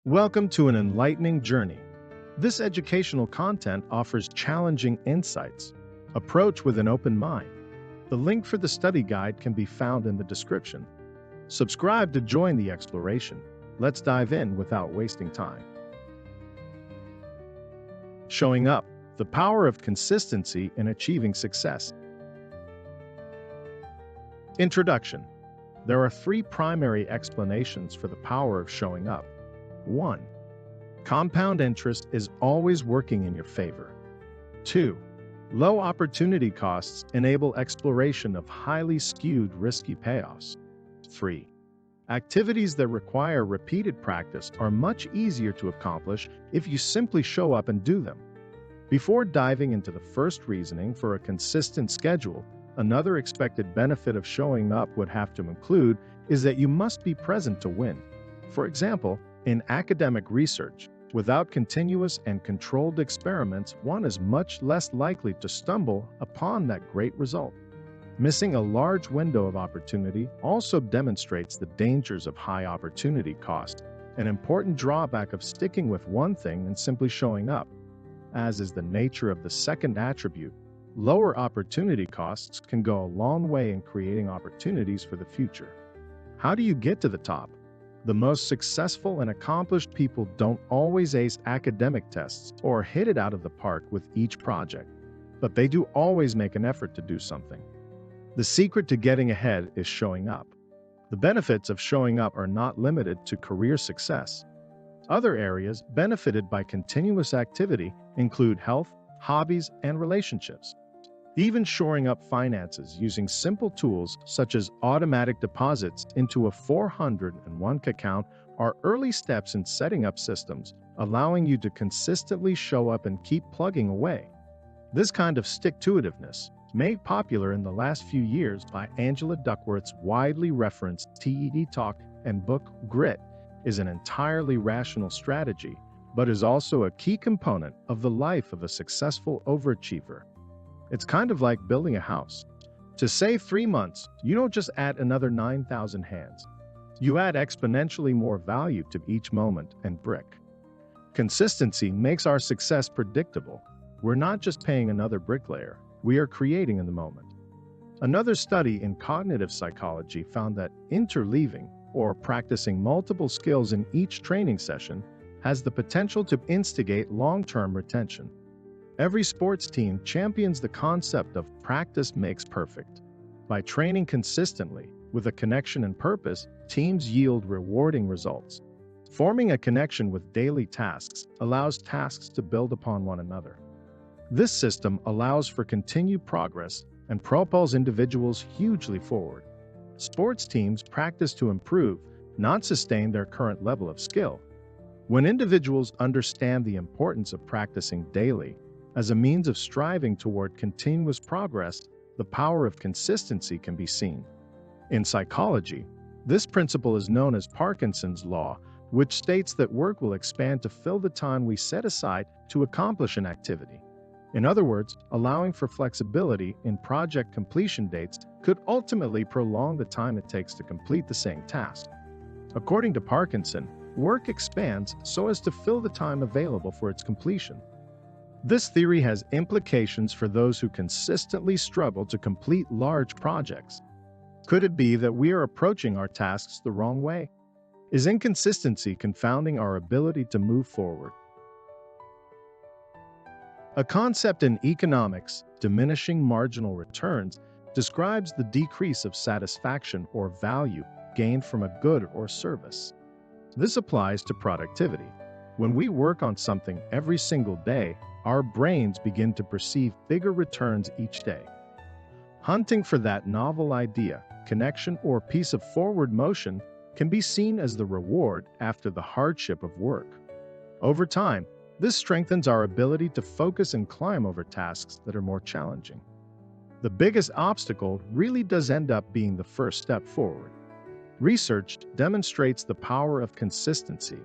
Welcome to an enlightening journey. This educational content offers challenging insights. Approach with an open mind. The link for the study guide can be found in the description. Subscribe to join the exploration. Let's dive in without wasting time. Showing up, the power of consistency in achieving success. Introduction. There are three primary explanations for the power of showing up. 1. Compound interest is always working in your favor. 2. Low opportunity costs enable exploration of highly skewed risky payoffs. 3. Activities that require repeated practice are much easier to accomplish if you simply show up and do them. Before diving into the first reasoning for a consistent schedule, another expected benefit of showing up would have to include is that you must be present to win. For example, in academic research, without continuous and controlled experiments, one is much less likely to stumble upon that great result. Missing a large window of opportunity also demonstrates the dangers of high opportunity cost, an important drawback of sticking with one thing and simply showing up. As is the nature of the second attribute, lower opportunity costs can go a long way in creating opportunities for the future. How do you get to the top? The most successful and accomplished people don't always ace academic tests or hit it out of the park with each project, but they do always make an effort to do something. The secret to getting ahead is showing up. The benefits of showing up are not limited to career success. Other areas benefited by continuous activity include health, hobbies, and relationships. Even shoring up finances using simple tools such as automatic deposits into a 401k account are early steps in setting up systems, allowing you to consistently show up and keep plugging away. This kind of stick-to-itiveness, made popular in the last few years by Angela Duckworth's widely referenced TED Talk and book Grit, is an entirely rational strategy, but is also a key component of the life of a successful overachiever. It's kind of like building a house. To save 3 months, you don't just add another 9,000 hands. You add exponentially more value to each moment and brick. Consistency makes our success predictable. We're not just paying another bricklayer, we are creating in the moment. Another study in cognitive psychology found that interleaving, or practicing multiple skills in each training session, has the potential to instigate long-term retention. Every sports team champions the concept of practice makes perfect. By training consistently, with a connection and purpose, teams yield rewarding results. Forming a connection with daily tasks allows tasks to build upon one another. This system allows for continued progress and propels individuals hugely forward. Sports teams practice to improve, not sustain their current level of skill. When individuals understand the importance of practicing daily, as a means of striving toward continuous progress, the power of consistency can be seen. In psychology, this principle is known as Parkinson's law, which states that work will expand to fill the time we set aside to accomplish an activity. In other words, allowing for flexibility in project completion dates could ultimately prolong the time it takes to complete the same task. According to Parkinson, work expands so as to fill the time available for its completion. This theory has implications for those who consistently struggle to complete large projects. Could it be that we are approaching our tasks the wrong way? Is inconsistency confounding our ability to move forward? A concept in economics, diminishing marginal returns, describes the decrease of satisfaction or value gained from a good or service. This applies to productivity. When we work on something every single day, our brains begin to perceive bigger returns each day. Hunting for that novel idea, connection, or piece of forward motion can be seen as the reward after the hardship of work. Over time, this strengthens our ability to focus and climb over tasks that are more challenging. The biggest obstacle really does end up being the first step forward. Research demonstrates the power of consistency.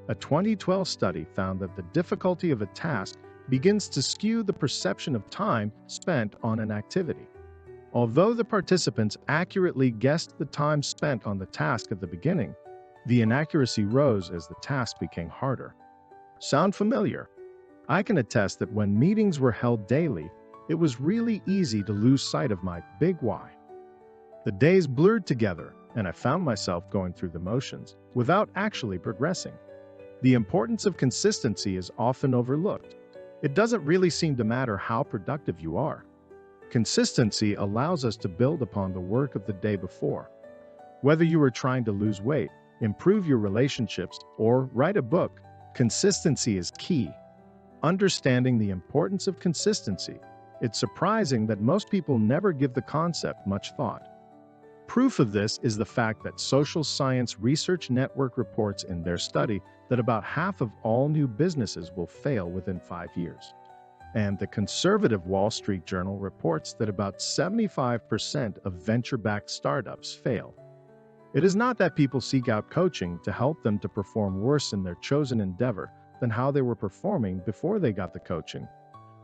A 2012 study found that the difficulty of a task begins to skew the perception of time spent on an activity. Although the participants accurately guessed the time spent on the task at the beginning, The inaccuracy rose as the task became harder. Sound familiar? I can attest that when meetings were held daily, it was really easy to lose sight of my big why. The days blurred together, and I found myself going through the motions without actually progressing. The importance of consistency is often overlooked. It doesn't really seem to matter how productive you are. Consistency allows us to build upon the work of the day before. Whether you are trying to lose weight, improve your relationships, or write a book, consistency is key. Understanding the importance of consistency, it's surprising that most people never give the concept much thought. Proof of this is the fact that Social Science Research Network reports in their study that about half of all new businesses will fail within 5 years. And the conservative Wall Street Journal reports that about 75% of venture-backed startups fail. It is not that people seek out coaching to help them to perform worse in their chosen endeavor than how they were performing before they got the coaching.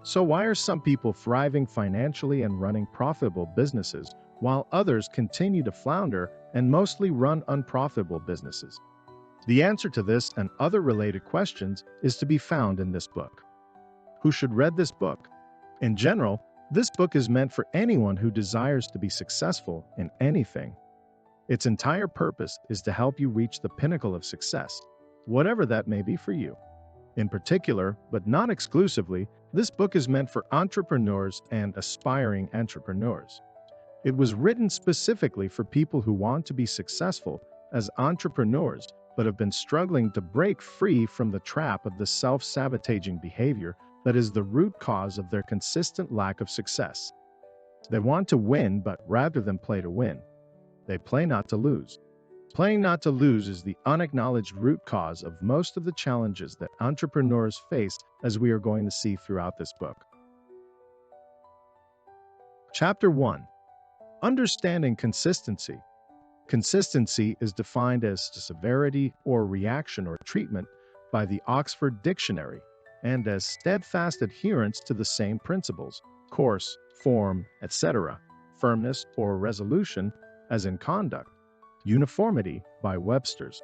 So why are some people thriving financially and running profitable businesses, while others continue to flounder and mostly run unprofitable businesses? The answer to this and other related questions is to be found in this book. Who should read this book? In general, this book is meant for anyone who desires to be successful in anything. Its entire purpose is to help you reach the pinnacle of success, whatever that may be for you. In particular, but not exclusively, this book is meant for entrepreneurs and aspiring entrepreneurs. It was written specifically for people who want to be successful as entrepreneurs but have been struggling to break free from the trap of the self-sabotaging behavior that is the root cause of their consistent lack of success. They want to win, but rather than play to win, they play not to lose. Playing not to lose is the unacknowledged root cause of most of the challenges that entrepreneurs face, as we are going to see throughout this book. Chapter 1. Understanding consistency. Consistency is defined as severity or reaction or treatment by the Oxford Dictionary, and as steadfast adherence to the same principles, course, form, etc., firmness or resolution, as in conduct. Uniformity by Webster's.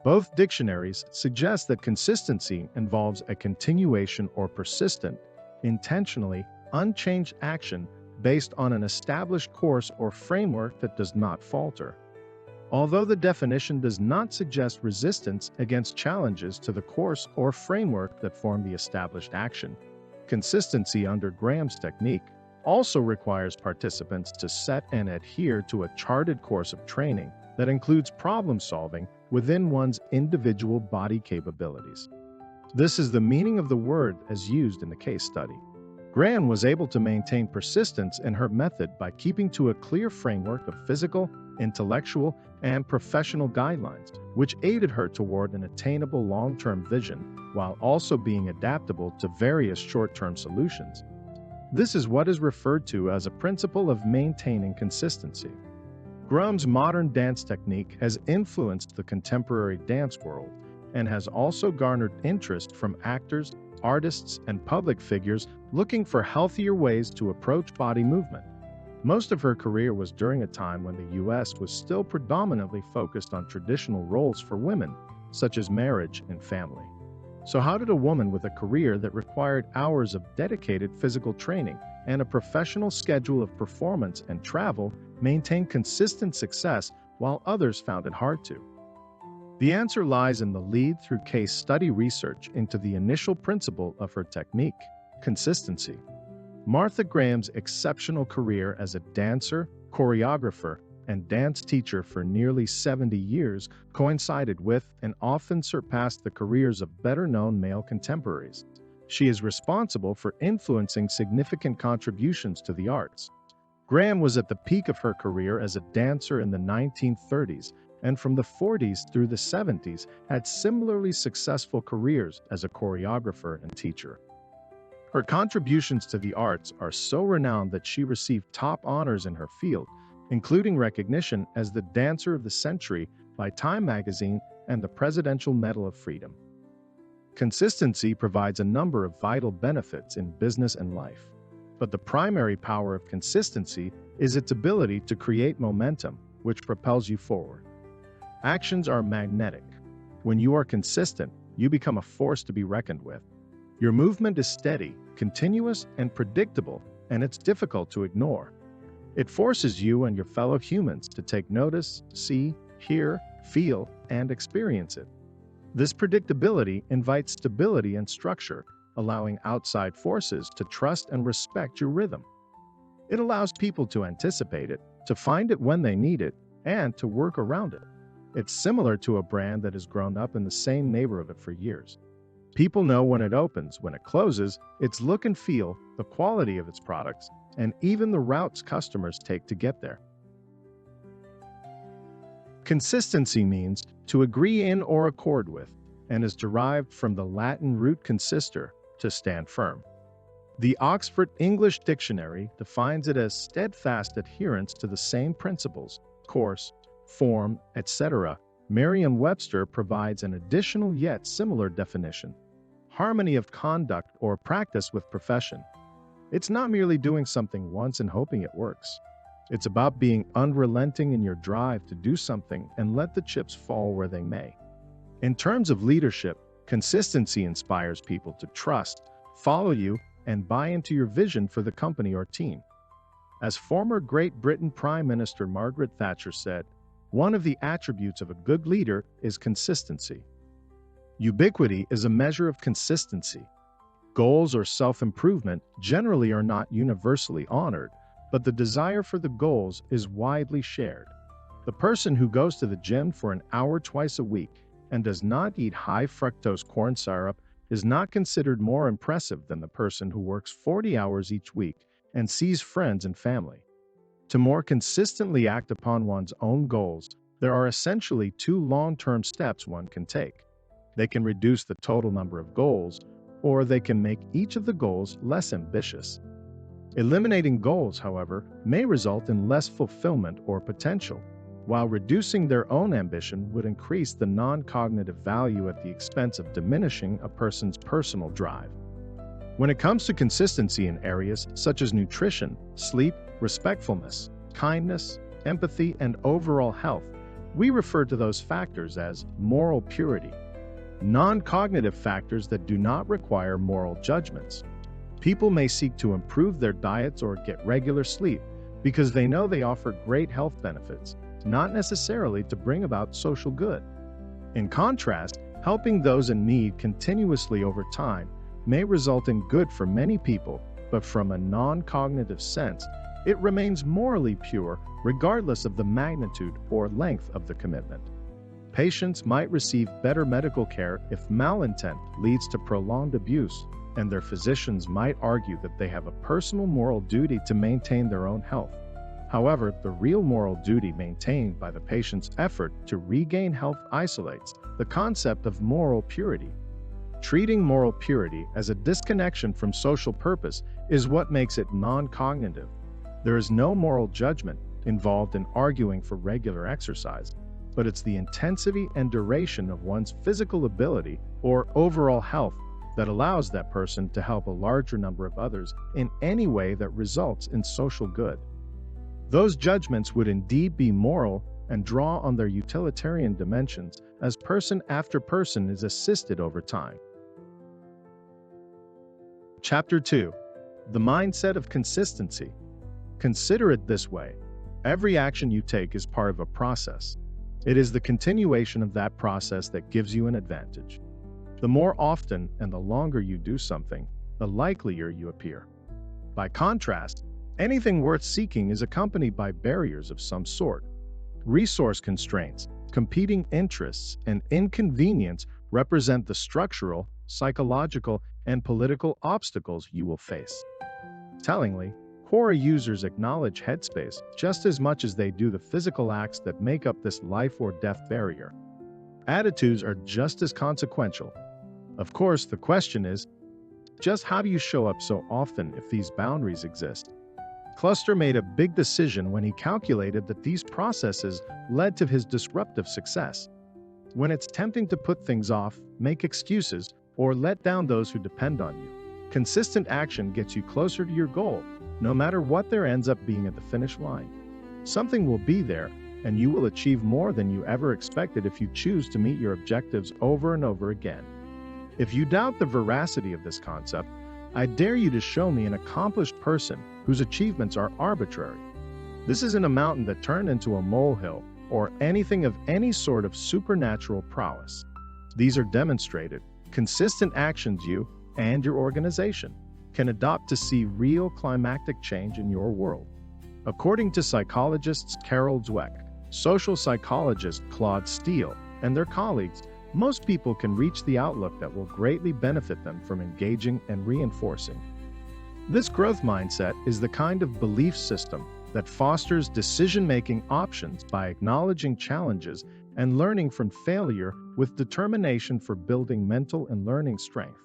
Both dictionaries suggest that consistency involves a continuation or persistent, intentionally unchanged action based on an established course or framework that does not falter. Although the definition does not suggest resistance against challenges to the course or framework that form the established action, consistency under Graham's technique also requires participants to set and adhere to a charted course of training that includes problem solving within one's individual body capabilities. This is the meaning of the word as used in the case study. Graham was able to maintain persistence in her method by keeping to a clear framework of physical, intellectual, and professional guidelines, which aided her toward an attainable long-term vision, while also being adaptable to various short-term solutions. This is what is referred to as a principle of maintaining consistency. Graham's modern dance technique has influenced the contemporary dance world and has also garnered interest from actors, artists, and public figures looking for healthier ways to approach body movement. Most of her career was during a time when the U.S. was still predominantly focused on traditional roles for women, such as marriage and family. So how did a woman with a career that required hours of dedicated physical training and a professional schedule of performance and travel maintain consistent success while others found it hard to? The answer lies in the lead through case study research into the initial principle of her technique, consistency. Martha Graham's exceptional career as a dancer, choreographer, and dance teacher for nearly 70 years coincided with and often surpassed the careers of better-known male contemporaries. She is responsible for influencing significant contributions to the arts. Graham was at the peak of her career as a dancer in the 1930s, and from the 40s through the 70s had similarly successful careers as a choreographer and teacher. Her contributions to the arts are so renowned that she received top honors in her field, including recognition as the Dancer of the Century by Time magazine and the Presidential Medal of Freedom. Consistency provides a number of vital benefits in business and life, but the primary power of consistency is its ability to create momentum, which propels you forward. Actions are magnetic. When you are consistent, you become a force to be reckoned with. Your movement is steady, continuous, and predictable, and it's difficult to ignore. It forces you and your fellow humans to take notice, see, hear, feel, and experience it. This predictability invites stability and structure, allowing outside forces to trust and respect your rhythm. It allows people to anticipate it, to find it when they need it, and to work around it. It's similar to a brand that has grown up in the same neighborhood for years. People know when it opens, when it closes, its look and feel, the quality of its products, and even the routes customers take to get there. Consistency means to agree in or accord with, and is derived from the Latin root consister, to stand firm. The Oxford English Dictionary defines it as steadfast adherence to the same principles, course, form, etc. Merriam-Webster provides an additional yet similar definition: harmony of conduct or practice with profession. It's not merely doing something once and hoping it works. It's about being unrelenting in your drive to do something and let the chips fall where they may. In terms of leadership, consistency inspires people to trust, follow you, and buy into your vision for the company or team. As former Great Britain Prime Minister Margaret Thatcher said, one of the attributes of a good leader is consistency. Ubiquity is a measure of consistency. Goals or self-improvement generally are not universally honored, but the desire for the goals is widely shared. The person who goes to the gym for an hour twice a week and does not eat high fructose corn syrup is not considered more impressive than the person who works 40 hours each week and sees friends and family. To more consistently act upon one's own goals, there are essentially two long-term steps one can take. They can reduce the total number of goals, or they can make each of the goals less ambitious. Eliminating goals, however, may result in less fulfillment or potential, while reducing their own ambition would increase the non-cognitive value at the expense of diminishing a person's personal drive. When it comes to consistency in areas such as nutrition, sleep, respectfulness, kindness, empathy, and overall health, we refer to those factors as moral purity. Non-cognitive factors that do not require moral judgments. People may seek to improve their diets or get regular sleep because they know they offer great health benefits, not necessarily to bring about social good. In contrast, helping those in need continuously over time may result in good for many people, but from a non-cognitive sense, it remains morally pure regardless of the magnitude or length of the commitment. Patients might receive better medical care if malintent leads to prolonged abuse, and their physicians might argue that they have a personal moral duty to maintain their own health. However, the real moral duty maintained by the patient's effort to regain health isolates the concept of moral purity. Treating moral purity as a disconnection from social purpose is what makes it non-cognitive. There is no moral judgment involved in arguing for regular exercise, but it's the intensity and duration of one's physical ability or overall health that allows that person to help a larger number of others in any way that results in social good. Those judgments would indeed be moral and draw on their utilitarian dimensions as person after person is assisted over time. Chapter 2. The Mindset of Consistency. Consider it this way. Every action you take is part of a process. It is the continuation of that process that gives you an advantage. The more often and the longer you do something, the likelier you appear. By contrast, anything worth seeking is accompanied by barriers of some sort. Resource constraints, competing interests, and inconvenience represent the structural, psychological, and political obstacles you will face. Tellingly, Quora users acknowledge headspace just as much as they do the physical acts that make up this life or death barrier. Attitudes are just as consequential. Of course, the question is, just how do you show up so often if these boundaries exist? Cluster made a big decision when he calculated that these processes led to his disruptive success. When it's tempting to put things off, make excuses, or let down those who depend on you, consistent action gets you closer to your goal, no matter what there ends up being at the finish line. Something will be there, and you will achieve more than you ever expected if you choose to meet your objectives over and over again. If you doubt the veracity of this concept, I dare you to show me an accomplished person whose achievements are arbitrary. This isn't a mountain that turned into a molehill or anything of any sort of supernatural prowess. These are demonstrated, consistent actions you and your organization can adopt to see real climactic change in your world. According to psychologists Carol Dweck, social psychologist Claude Steele, and their colleagues, most people can reach the outlook that will greatly benefit them from engaging and reinforcing. This growth mindset is the kind of belief system that fosters decision-making options by acknowledging challenges and learning from failure with determination for building mental and learning strength.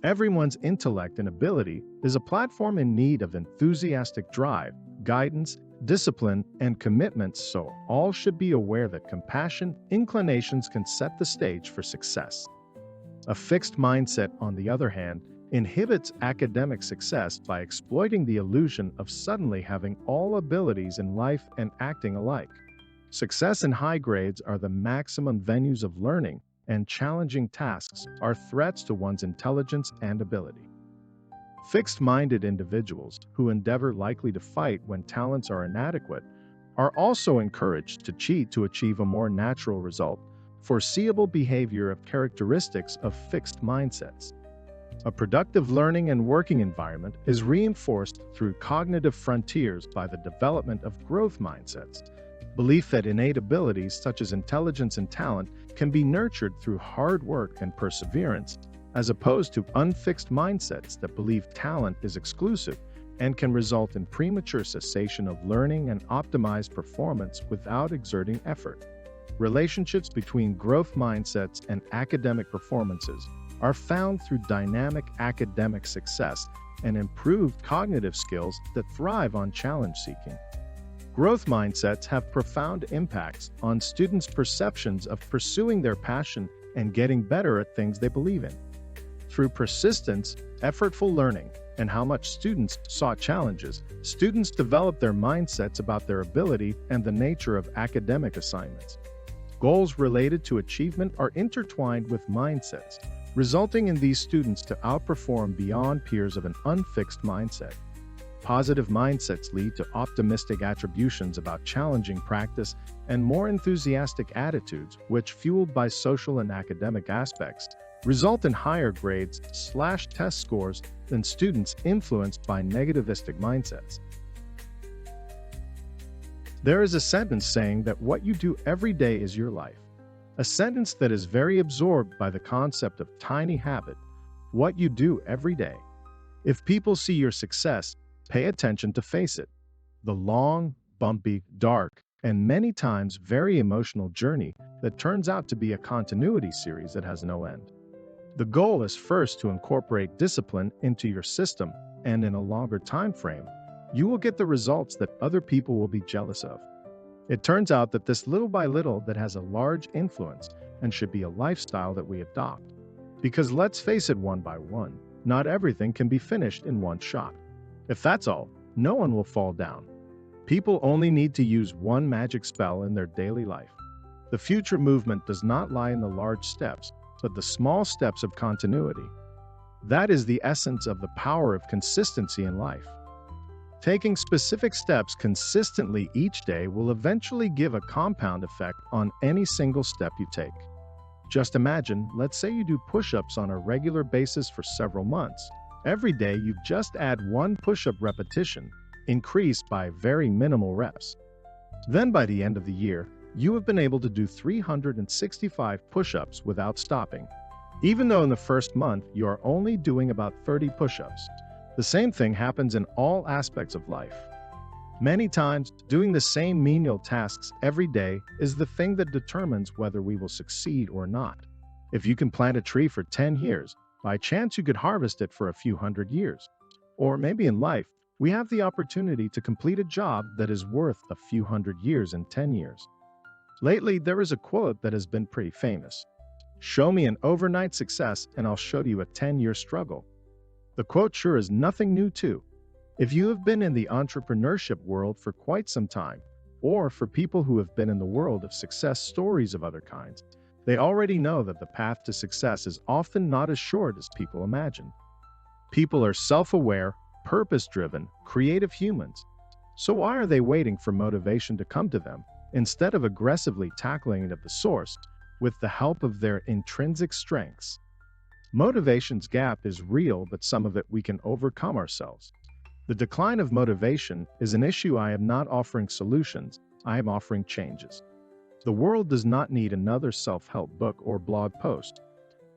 Everyone's intellect and ability is a platform in need of enthusiastic drive, guidance, discipline, and commitment, so all should be aware that compassion, inclinations can set the stage for success. A fixed mindset, on the other hand, inhibits academic success by exploiting the illusion of suddenly having all abilities in life and acting alike. Success and high grades are the maximum venues of learning, and challenging tasks are threats to one's intelligence and ability. Fixed-minded individuals who endeavor likely to fight when talents are inadequate are also encouraged to cheat to achieve a more natural result, foreseeable behavior of characteristics of fixed mindsets. A productive learning and working environment is reinforced through cognitive frontiers by the development of growth mindsets. Belief that innate abilities such as intelligence and talent can be nurtured through hard work and perseverance, as opposed to unfixed mindsets that believe talent is exclusive and can result in premature cessation of learning and optimized performance without exerting effort. Relationships between growth mindsets and academic performances are found through dynamic academic success and improved cognitive skills that thrive on challenge seeking. Growth mindsets have profound impacts on students' perceptions of pursuing their passion and getting better at things they believe in. Through persistence, effortful learning, and how much students sought challenges, students develop their mindsets about their ability and the nature of academic assignments. Goals related to achievement are intertwined with mindsets, resulting in these students to outperform beyond peers of an unfixed mindset. Positive mindsets lead to optimistic attributions about challenging practice and more enthusiastic attitudes, which, fueled by social and academic aspects, result in higher grades/test scores than students influenced by negativistic mindsets. There is a sentence saying that what you do every day is your life. A sentence that is very absorbed by the concept of tiny habit, what you do every day. If people see your success, pay attention to face it. The long, bumpy, dark, and many times very emotional journey that turns out to be a continuity series that has no end. The goal is first to incorporate discipline into your system, and in a longer time frame, you will get the results that other people will be jealous of. It turns out that this little by little that has a large influence and should be a lifestyle that we adopt. Because let's face it, one by one, not everything can be finished in one shot. If that's all, no one will fall down. People only need to use one magic spell in their daily life. The future movement does not lie in the large steps, but the small steps of continuity. That is the essence of the power of consistency in life. Taking specific steps consistently each day will eventually give a compound effect on any single step you take. Just imagine, let's say you do push-ups on a regular basis for several months. Every day you just add one push-up repetition, increased by very minimal reps. Then by the end of the year, you have been able to do 365 push-ups without stopping. Even though in the first month you are only doing about 30 push-ups. The same thing happens in all aspects of life. Many times, doing the same menial tasks every day is the thing that determines whether we will succeed or not. If you can plant a tree for 10 years, by chance you could harvest it for a few hundred years. Or maybe in life, we have the opportunity to complete a job that is worth a few hundred years in 10 years. Lately, there is a quote that has been pretty famous. Show me an overnight success and I'll show you a 10-year struggle. The quote sure is nothing new too. If you have been in the entrepreneurship world for quite some time, or for people who have been in the world of success stories of other kinds. They already know that the path to success is often not as short as people imagine. People are self-aware, purpose-driven, creative humans. So why are they waiting for motivation to come to them, instead of aggressively tackling it at the source with the help of their intrinsic strengths? Motivation's gap is real, but some of it we can overcome ourselves. The decline of motivation is an issue. I am not offering solutions, I am offering changes. The world does not need another self-help book or blog post.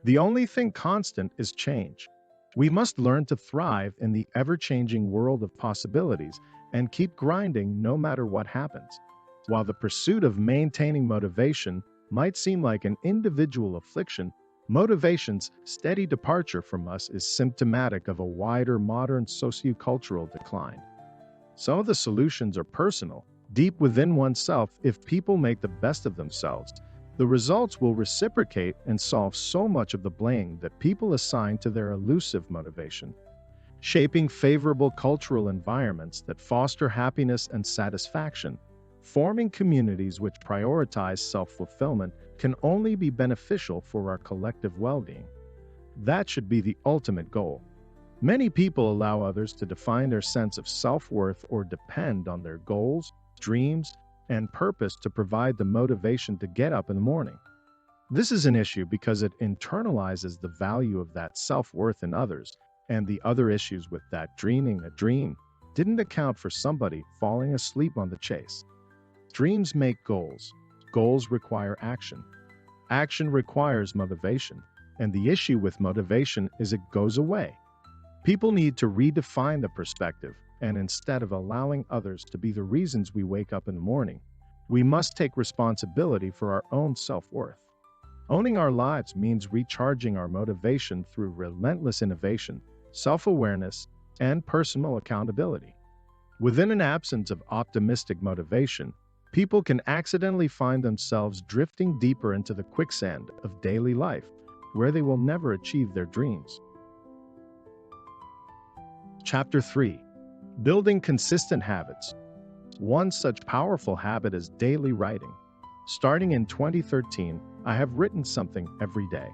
The only thing constant is change. We must learn to thrive in the ever-changing world of possibilities and keep grinding no matter what happens. While the pursuit of maintaining motivation might seem like an individual affliction, motivation's steady departure from us is symptomatic of a wider modern sociocultural decline. Some of the solutions are personal, deep within oneself. If people make the best of themselves, the results will reciprocate and solve so much of the blame that people assign to their elusive motivation. Shaping favorable cultural environments that foster happiness and satisfaction, forming communities which prioritize self-fulfillment, can only be beneficial for our collective well-being. That should be the ultimate goal. Many people allow others to define their sense of self-worth or depend on their goals, dreams, and purpose to provide the motivation to get up in the morning. This is an issue because it internalizes the value of that self-worth in others, and the other issues with that dreaming a dream didn't account for somebody falling asleep on the chase. Dreams make goals. Goals require action. Action requires motivation, and the issue with motivation is it goes away. People need to redefine the perspective, and instead of allowing others to be the reasons we wake up in the morning, we must take responsibility for our own self-worth. Owning our lives means recharging our motivation through relentless innovation, self-awareness, and personal accountability. Within an absence of optimistic motivation, people can accidentally find themselves drifting deeper into the quicksand of daily life, where they will never achieve their dreams. Chapter 3. Building consistent habits. One such powerful habit is daily writing. Starting in 2013, I have written something every day.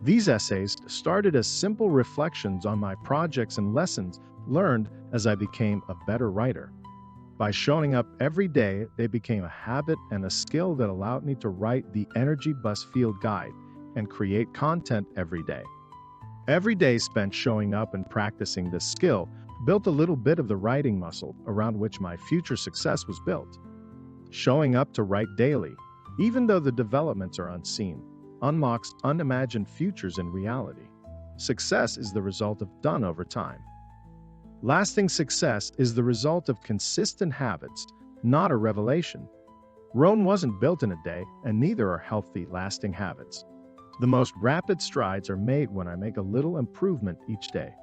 These essays started as simple reflections on my projects and lessons learned as I became a better writer. By showing up every day, they became a habit and a skill that allowed me to write the Energy Bus Field Guide and create content every day. Every day spent showing up and practicing this skill built a little bit of the writing muscle around which my future success was built. Showing up to write daily, even though the developments are unseen, unlocks unimagined futures in reality. Success is the result of done over time. Lasting success is the result of consistent habits, not a revelation. Rome wasn't built in a day, and neither are healthy, lasting habits. The most rapid strides are made when I make a little improvement each day.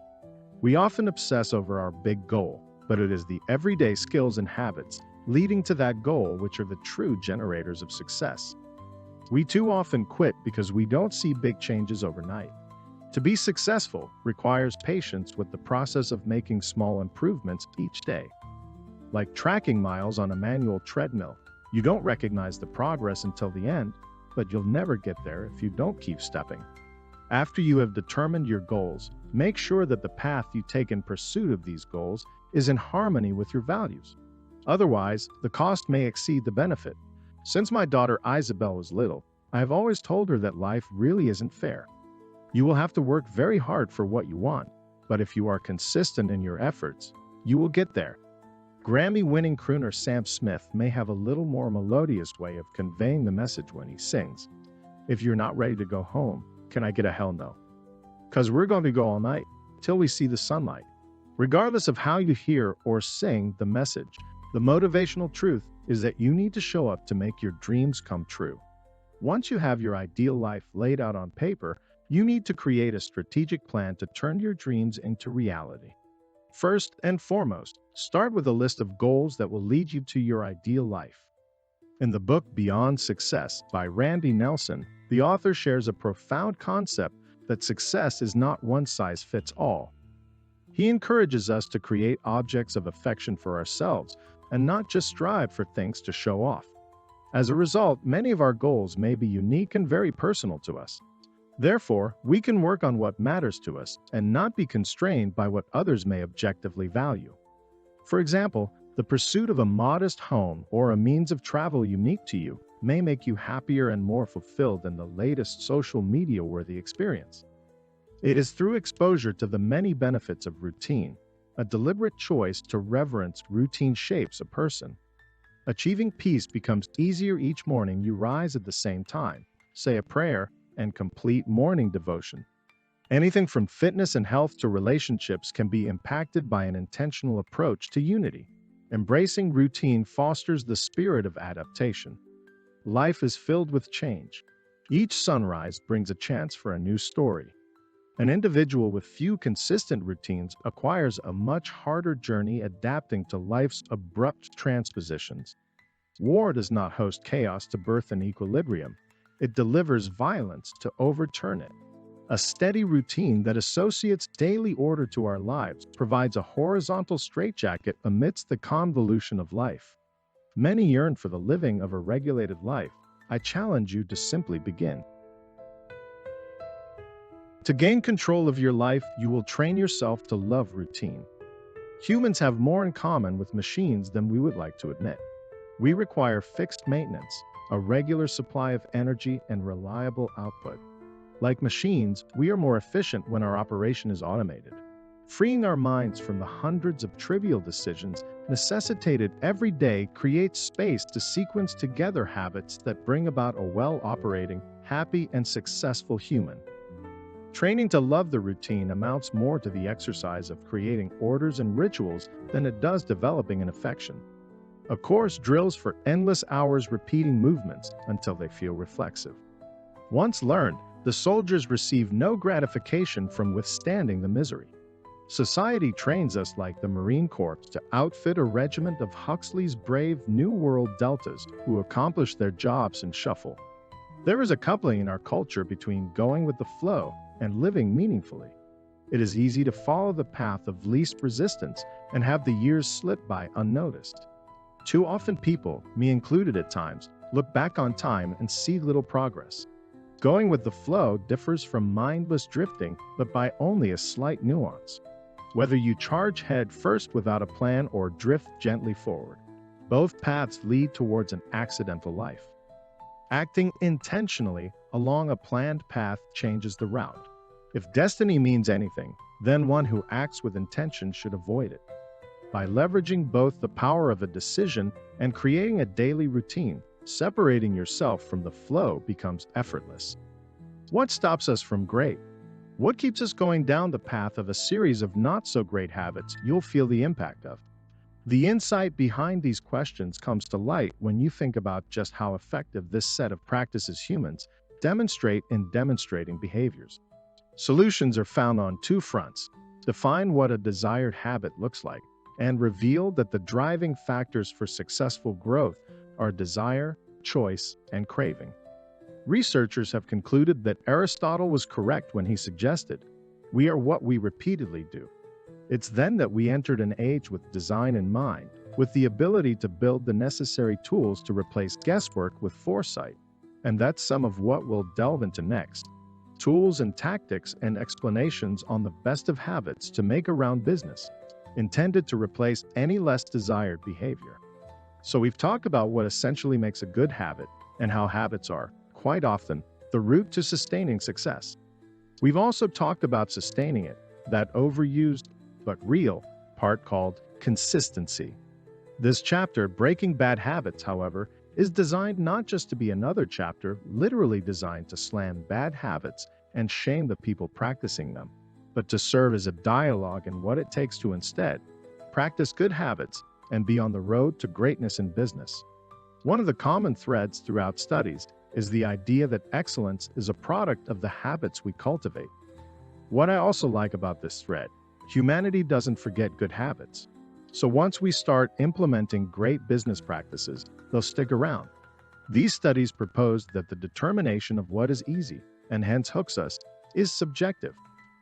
We often obsess over our big goal, but it is the everyday skills and habits leading to that goal which are the true generators of success. We too often quit because we don't see big changes overnight. To be successful requires patience with the process of making small improvements each day. Like tracking miles on a manual treadmill, you don't recognize the progress until the end, but you'll never get there if you don't keep stepping. After you have determined your goals, make sure that the path you take in pursuit of these goals is in harmony with your values. Otherwise, the cost may exceed the benefit. Since my daughter Isabel was little, I have always told her that life really isn't fair. You will have to work very hard for what you want, but if you are consistent in your efforts, you will get there. Grammy-winning crooner Sam Smith may have a little more melodious way of conveying the message when he sings. If you're not ready to go home, can I get a hell no? 'Cause we're going to go all night, till we see the sunlight. Regardless of how you hear or sing the message, the motivational truth is that you need to show up to make your dreams come true. Once you have your ideal life laid out on paper, you need to create a strategic plan to turn your dreams into reality. First and foremost, start with a list of goals that will lead you to your ideal life. In the book Beyond Success by Randy Nelson, the author shares a profound concept that success is not one size fits all. He encourages us to create objects of affection for ourselves and not just strive for things to show off. As a result, many of our goals may be unique and very personal to us. Therefore, we can work on what matters to us and not be constrained by what others may objectively value. For example, the pursuit of a modest home or a means of travel unique to you may make you happier and more fulfilled than the latest social media-worthy experience. It is through exposure to the many benefits of routine, a deliberate choice to reverence routine shapes a person. Achieving peace becomes easier each morning you rise at the same time, say a prayer, and complete morning devotion. Anything from fitness and health to relationships can be impacted by an intentional approach to unity. Embracing routine fosters the spirit of adaptation. Life is filled with change. Each sunrise brings a chance for a new story. An individual with few consistent routines acquires a much harder journey adapting to life's abrupt transpositions. War does not host chaos to birth an equilibrium. It delivers violence to overturn it. A steady routine that associates daily order to our lives provides a horizontal straitjacket amidst the convolution of life. Many yearn for the living of a regulated life. I challenge you to simply begin. To gain control of your life, you will train yourself to love routine. Humans have more in common with machines than we would like to admit. We require fixed maintenance, a regular supply of energy, and reliable output. Like machines, we are more efficient when our operation is automated. Freeing our minds from the hundreds of trivial decisions necessitated every day creates space to sequence together habits that bring about a well-operating, happy, and successful human. Training to love the routine amounts more to the exercise of creating orders and rituals than it does developing an affection. A course drills for endless hours repeating movements until they feel reflexive. Once learned, the soldiers receive no gratification from withstanding the misery. Society trains us like the Marine Corps to outfit a regiment of Huxley's brave New World Deltas who accomplish their jobs in shuffle. There is a coupling in our culture between going with the flow and living meaningfully. It is easy to follow the path of least resistance and have the years slip by unnoticed. Too often people, me included at times, look back on time and see little progress. Going with the flow differs from mindless drifting, but by only a slight nuance. Whether you charge head first without a plan or drift gently forward, both paths lead towards an accidental life. Acting intentionally along a planned path changes the route. If destiny means anything, then one who acts with intention should avoid it. By leveraging both the power of a decision and creating a daily routine, separating yourself from the flow becomes effortless. What stops us from great? What keeps us going down the path of a series of not-so-great habits you'll feel the impact of? The insight behind these questions comes to light when you think about just how effective this set of practices humans demonstrate in demonstrating behaviors. Solutions are found on two fronts: define what a desired habit looks like, and reveal that the driving factors for successful growth are desire, choice, and craving. Researchers have concluded that Aristotle was correct when he suggested, "We are what we repeatedly do." It's then that we entered an age with design in mind, with the ability to build the necessary tools to replace guesswork with foresight. And that's some of what we'll delve into next. Tools and tactics and explanations on the best of habits to make around business, intended to replace any less desired behavior. So we've talked about what essentially makes a good habit and how habits are, quite often, the route to sustaining success. We've also talked about sustaining it, that overused but real part called consistency. This chapter, Breaking Bad Habits, however, is designed not just to be another chapter literally designed to slam bad habits and shame the people practicing them, but to serve as a dialogue in what it takes to instead practice good habits and be on the road to greatness in business. One of the common threads throughout studies is the idea that excellence is a product of the habits we cultivate. What I also like about this thread, humanity doesn't forget good habits. So once we start implementing great business practices, they'll stick around. These studies propose that the determination of what is easy, and hence hooks us, is subjective.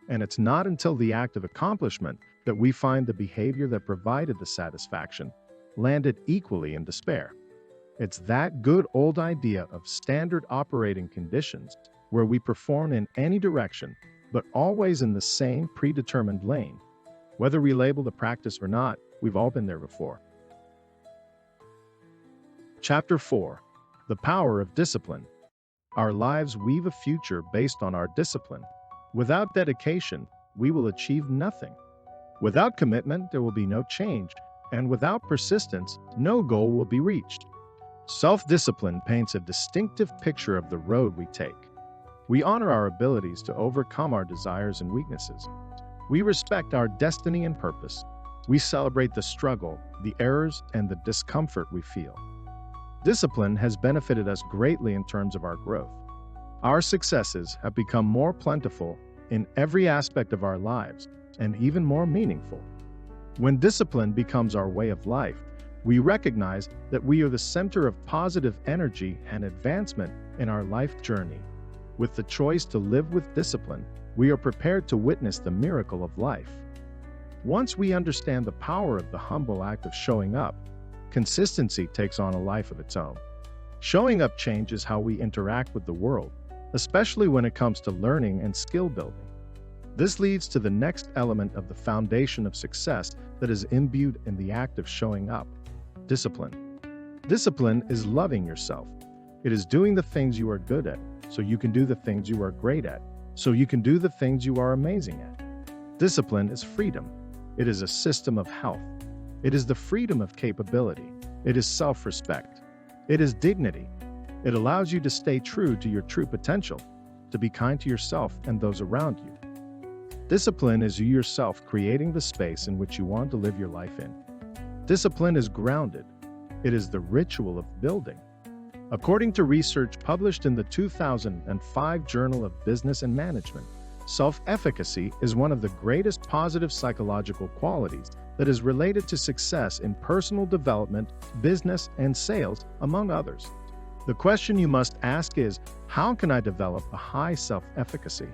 And it's not until the act of accomplishment that we find the behavior that provided the satisfaction, landed equally in despair. It's that good old idea of standard operating conditions where we perform in any direction, but always in the same predetermined lane. Whether we label the practice or not, we've all been there before. Chapter 4. The Power of Discipline. Our lives weave a future based on our discipline. Without dedication, we will achieve nothing. Without commitment, there will be no change, and without persistence, no goal will be reached. Self-discipline paints a distinctive picture of the road we take. We honor our abilities to overcome our desires and weaknesses. We respect our destiny and purpose. We celebrate the struggle, the errors, and the discomfort we feel. Discipline has benefited us greatly in terms of our growth. Our successes have become more plentiful in every aspect of our lives and even more meaningful. When discipline becomes our way of life, we recognize that we are the center of positive energy and advancement in our life journey. With the choice to live with discipline, we are prepared to witness the miracle of life. Once we understand the power of the humble act of showing up, consistency takes on a life of its own. Showing up changes how we interact with the world, especially when it comes to learning and skill building. This leads to the next element of the foundation of success that is imbued in the act of showing up: discipline. Discipline is loving yourself. It is doing the things you are good at, so you can do the things you are great at, so you can do the things you are amazing at. Discipline is freedom. It is a system of health. It is the freedom of capability. It is self-respect. It is dignity. It allows you to stay true to your true potential, to be kind to yourself and those around you. Discipline is you yourself creating the space in which you want to live your life in. Discipline is grounded. It is the ritual of building. According to research published in the 2005 Journal of Business and Management, self-efficacy is one of the greatest positive psychological qualities that is related to success in personal development, business, and sales, among others. The question you must ask is, how can I develop a high self-efficacy?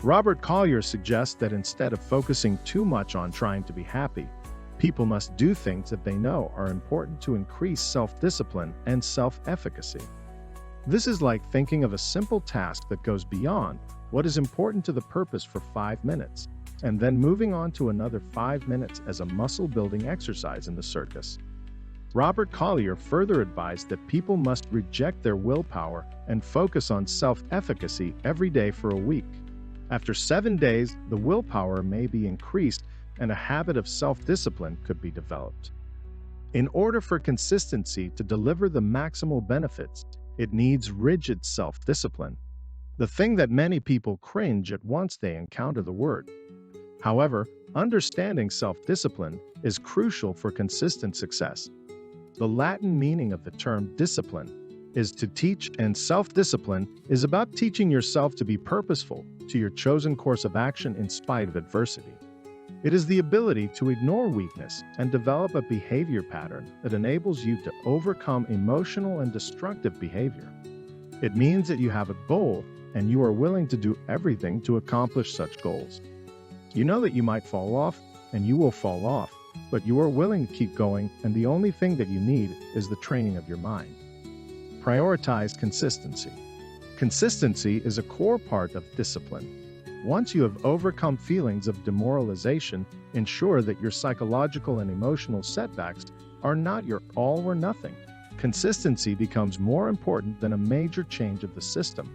Robert Collier suggests that instead of focusing too much on trying to be happy, people must do things that they know are important to increase self-discipline and self-efficacy. This is like thinking of a simple task that goes beyond what is important to the purpose for 5 minutes, and then moving on to another 5 minutes as a muscle-building exercise in the circus. Robert Collier further advised that people must reject their willpower and focus on self-efficacy every day for a week. After 7 days, the willpower may be increased and a habit of self-discipline could be developed. In order for consistency to deliver the maximal benefits, it needs rigid self-discipline, the thing that many people cringe at once they encounter the word. However, understanding self-discipline is crucial for consistent success. The Latin meaning of the term discipline is to teach, and self-discipline is about teaching yourself to be purposeful to your chosen course of action in spite of adversity. It is the ability to ignore weakness and develop a behavior pattern that enables you to overcome emotional and destructive behavior. It means that you have a goal and you are willing to do everything to accomplish such goals. You know that you might fall off, and you will fall off, but you are willing to keep going, and the only thing that you need is the training of your mind. Prioritize consistency. Consistency is a core part of discipline. Once you have overcome feelings of demoralization, ensure that your psychological and emotional setbacks are not your all or nothing. Consistency becomes more important than a major change of the system,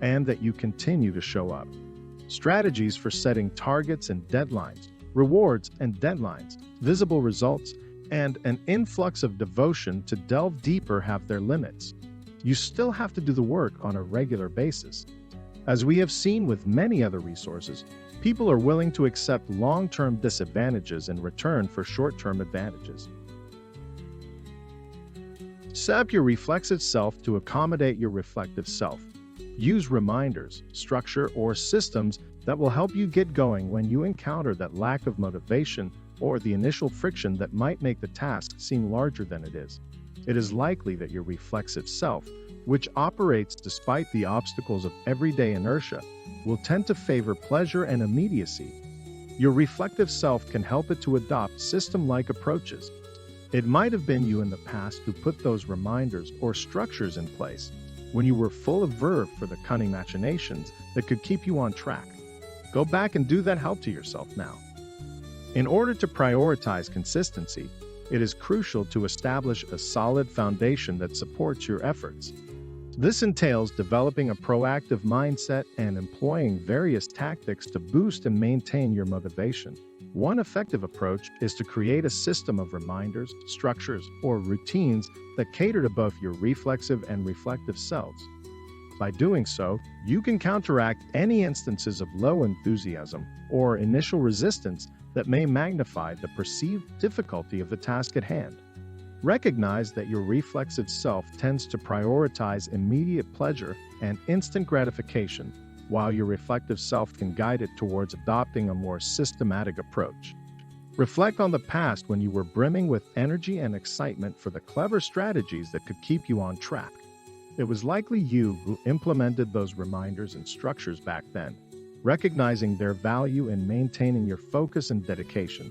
and that you continue to show up. Strategies for setting targets and deadlines, rewards and deadlines, visible results, and an influx of devotion to delve deeper have their limits. You still have to do the work on a regular basis. As we have seen with many other resources, people are willing to accept long-term disadvantages in return for short-term advantages. Set up your reflexive self to accommodate your reflective self. Use reminders, structure, or systems that will help you get going when you encounter that lack of motivation or the initial friction that might make the task seem larger than it is. It is likely that your reflexive self, which operates despite the obstacles of everyday inertia, will tend to favor pleasure and immediacy. Your reflective self can help it to adopt system-like approaches. It might have been you in the past who put those reminders or structures in place when you were full of verve for the cunning machinations that could keep you on track. Go back and do that help to yourself now. In order to prioritize consistency, it is crucial to establish a solid foundation that supports your efforts. This entails developing a proactive mindset and employing various tactics to boost and maintain your motivation. One effective approach is to create a system of reminders, structures, or routines that cater to both your reflexive and reflective selves. By doing so, you can counteract any instances of low enthusiasm or initial resistance that may magnify the perceived difficulty of the task at hand. Recognize that your reflexive self tends to prioritize immediate pleasure and instant gratification, while your reflective self can guide it towards adopting a more systematic approach. Reflect on the past when you were brimming with energy and excitement for the clever strategies that could keep you on track. It was likely you who implemented those reminders and structures back then, recognizing their value in maintaining your focus and dedication.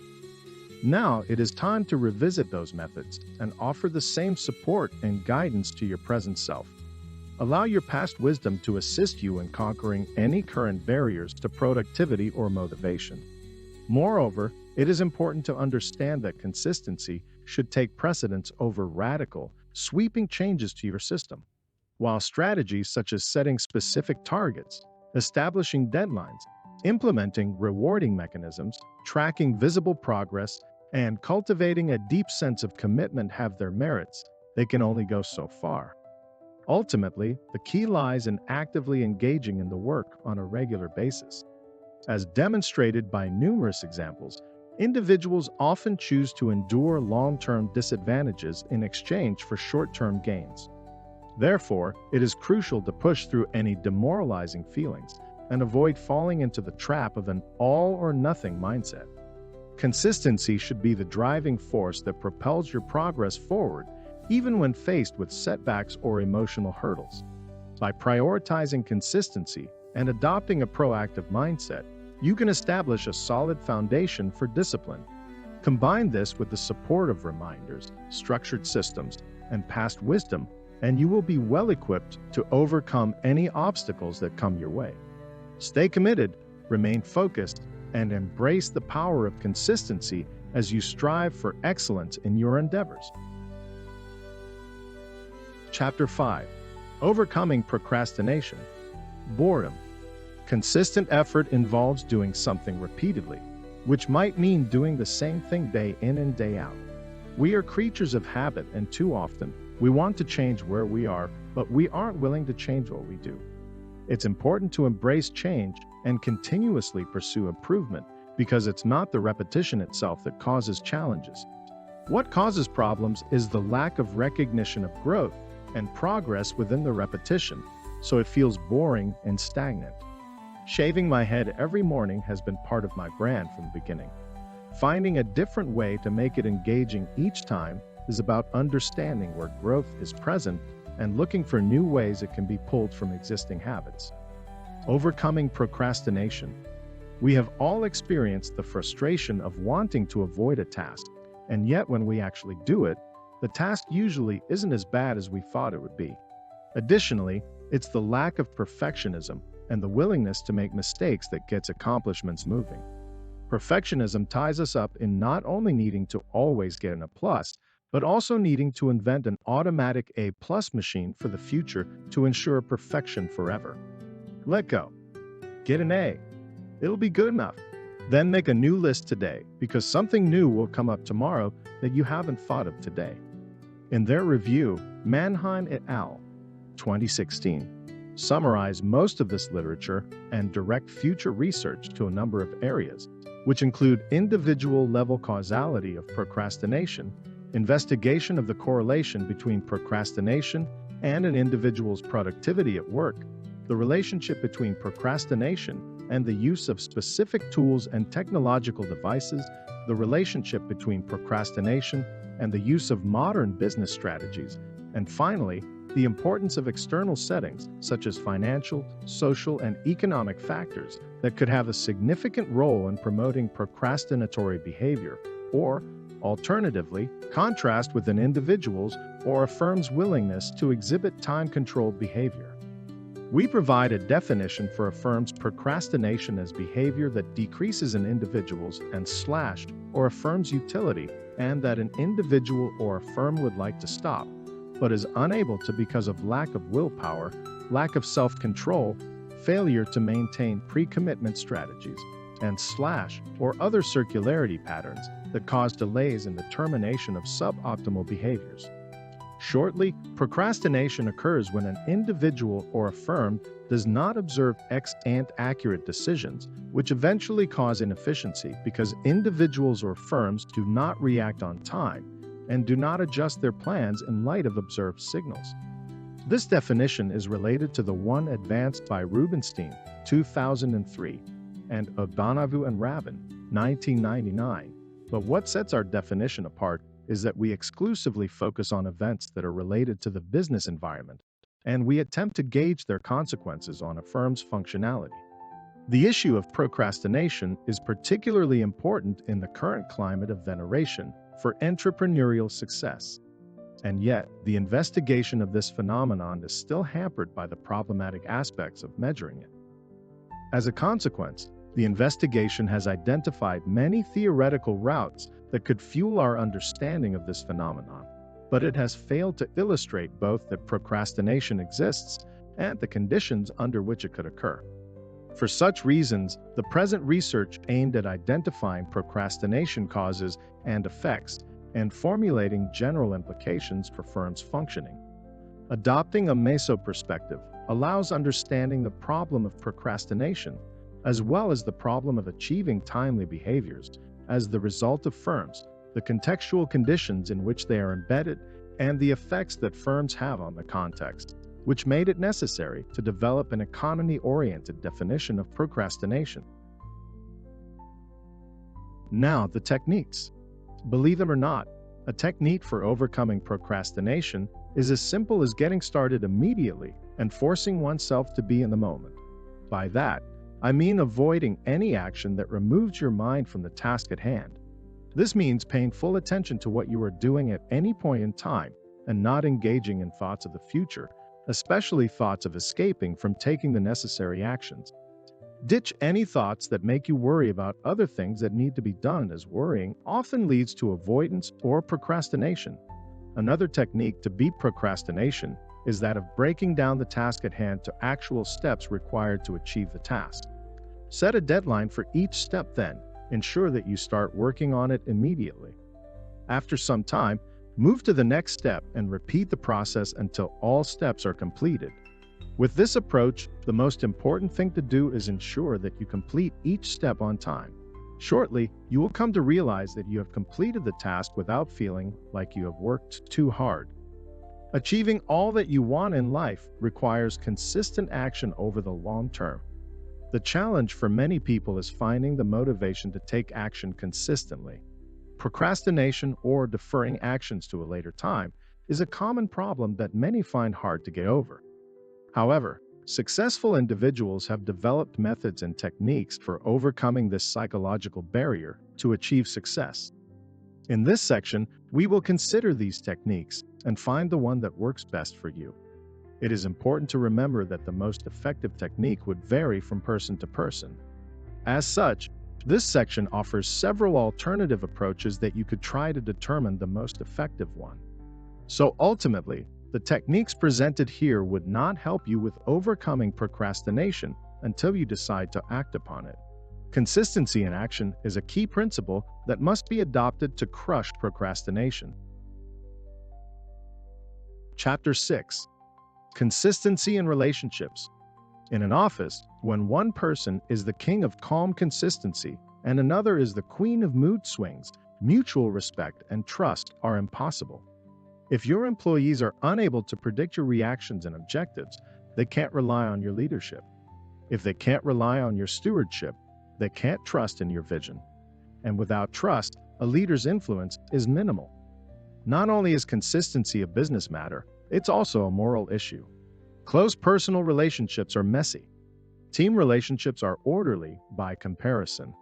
Now it is time to revisit those methods and offer the same support and guidance to your present self. Allow your past wisdom to assist you in conquering any current barriers to productivity or motivation. Moreover, it is important to understand that consistency should take precedence over radical, sweeping changes to your system. While strategies such as setting specific targets, establishing deadlines, implementing rewarding mechanisms, tracking visible progress, and cultivating a deep sense of commitment have their merits, they can only go so far. Ultimately, the key lies in actively engaging in the work on a regular basis. As demonstrated by numerous examples, individuals often choose to endure long-term disadvantages in exchange for short-term gains. Therefore, it is crucial to push through any demoralizing feelings and avoid falling into the trap of an all-or-nothing mindset. Consistency should be the driving force that propels your progress forward, even when faced with setbacks or emotional hurdles. By prioritizing consistency and adopting a proactive mindset, you can establish a solid foundation for discipline. Combine this with the support of reminders, structured systems, and past wisdom, and you will be well equipped to overcome any obstacles that come your way. Stay committed, remain focused, and embrace the power of consistency as you strive for excellence in your endeavors. Chapter 5. Overcoming procrastination. Boredom. Consistent effort involves doing something repeatedly, which might mean doing the same thing day in and day out. We are creatures of habit, and too often, we want to change where we are, but we aren't willing to change what we do. It's important to embrace change and continuously pursue improvement, because it's not the repetition itself that causes challenges. What causes problems is the lack of recognition of growth and progress within the repetition, so it feels boring and stagnant. Shaving my head every morning has been part of my brand from the beginning. Finding a different way to make it engaging each time is about understanding where growth is present and looking for new ways it can be pulled from existing habits. Overcoming procrastination. We have all experienced the frustration of wanting to avoid a task, and yet when we actually do it, the task usually isn't as bad as we thought it would be. Additionally, it's the lack of perfectionism and the willingness to make mistakes that gets accomplishments moving. Perfectionism ties us up in not only needing to always get an A+, but also needing to invent an automatic A+ machine for the future to ensure perfection forever. Let go. Get an A. It'll be good enough. Then make a new list today, because something new will come up tomorrow that you haven't thought of today. In their review, Mannheim et al. 2016 summarize most of this literature and direct future research to a number of areas, which include individual-level causality of procrastination, investigation of the correlation between procrastination and an individual's productivity at work, the relationship between procrastination and the use of specific tools and technological devices, the relationship between procrastination and the use of modern business strategies, and finally, the importance of external settings such as financial, social, and economic factors that could have a significant role in promoting procrastinatory behavior or Alternatively, contrast with an individual's or a firm's willingness to exhibit time-controlled behavior. We provide a definition for a firm's procrastination as behavior that decreases an individual's or a firm's utility, and that an individual or a firm would like to stop, but is unable to because of lack of willpower, lack of self-control, failure to maintain pre-commitment strategies, and or other circularity patterns that cause delays in the termination of suboptimal behaviors. Shortly, procrastination occurs when an individual or a firm does not observe ex-ante accurate decisions, which eventually cause inefficiency because individuals or firms do not react on time and do not adjust their plans in light of observed signals. This definition is related to the one advanced by Rubinstein, 2003, and O'Donoghue and Rabin, 1999. But what sets our definition apart is that we exclusively focus on events that are related to the business environment, and we attempt to gauge their consequences on a firm's functionality. The issue of procrastination is particularly important in the current climate of veneration for entrepreneurial success. And yet, the investigation of this phenomenon is still hampered by the problematic aspects of measuring it. As a consequence, the investigation has identified many theoretical routes that could fuel our understanding of this phenomenon, but it has failed to illustrate both that procrastination exists and the conditions under which it could occur. For such reasons, the present research aimed at identifying procrastination causes and effects and formulating general implications for firms' functioning. Adopting a meso perspective allows understanding the problem of procrastination, as well as the problem of achieving timely behaviors, as the result of firms, the contextual conditions in which they are embedded, and the effects that firms have on the context, which made it necessary to develop an economy-oriented definition of procrastination. Now, the techniques. Believe them or not, a technique for overcoming procrastination is as simple as getting started immediately and forcing oneself to be in the moment. By that, I mean avoiding any action that removes your mind from the task at hand. This means paying full attention to what you are doing at any point in time and not engaging in thoughts of the future, especially thoughts of escaping from taking the necessary actions. Ditch any thoughts that make you worry about other things that need to be done, as worrying often leads to avoidance or procrastination. Another technique to beat procrastination is that of breaking down the task at hand to actual steps required to achieve the task. Set a deadline for each step, then ensure that you start working on it immediately. After some time, move to the next step and repeat the process until all steps are completed. With this approach, the most important thing to do is ensure that you complete each step on time. Shortly, you will come to realize that you have completed the task without feeling like you have worked too hard. Achieving all that you want in life requires consistent action over the long term. The challenge for many people is finding the motivation to take action consistently. Procrastination or deferring actions to a later time is a common problem that many find hard to get over. However, successful individuals have developed methods and techniques for overcoming this psychological barrier to achieve success. In this section, we will consider these techniques and find the one that works best for you. It is important to remember that the most effective technique would vary from person to person. As such, this section offers several alternative approaches that you could try to determine the most effective one. So ultimately, the techniques presented here would not help you with overcoming procrastination until you decide to act upon it. Consistency in action is a key principle that must be adopted to crush procrastination. Chapter 6. Consistency in relationships. In an office, when one person is the king of calm consistency and another is the queen of mood swings, mutual respect and trust are impossible. If your employees are unable to predict your reactions and objectives, they can't rely on your leadership. If they can't rely on your stewardship, they can't trust in your vision. And without trust, a leader's influence is minimal. Not only is consistency a business matter, it's also a moral issue. Close personal relationships are messy. Team relationships are orderly by comparison.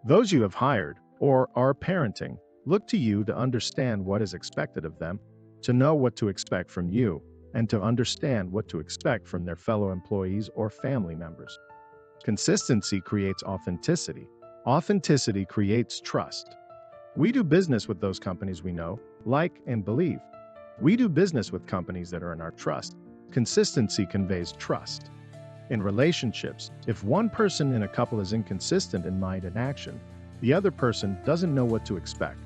Those you have hired or are parenting look to you to understand what is expected of them, to know what to expect from you, and to understand what to expect from their fellow employees or family members. Consistency creates authenticity. Authenticity creates trust. We do business with those companies we know, like, and believe. We do business with companies that are in our trust. Consistency conveys trust. In relationships, if one person in a couple is inconsistent in mind and action, the other person doesn't know what to expect.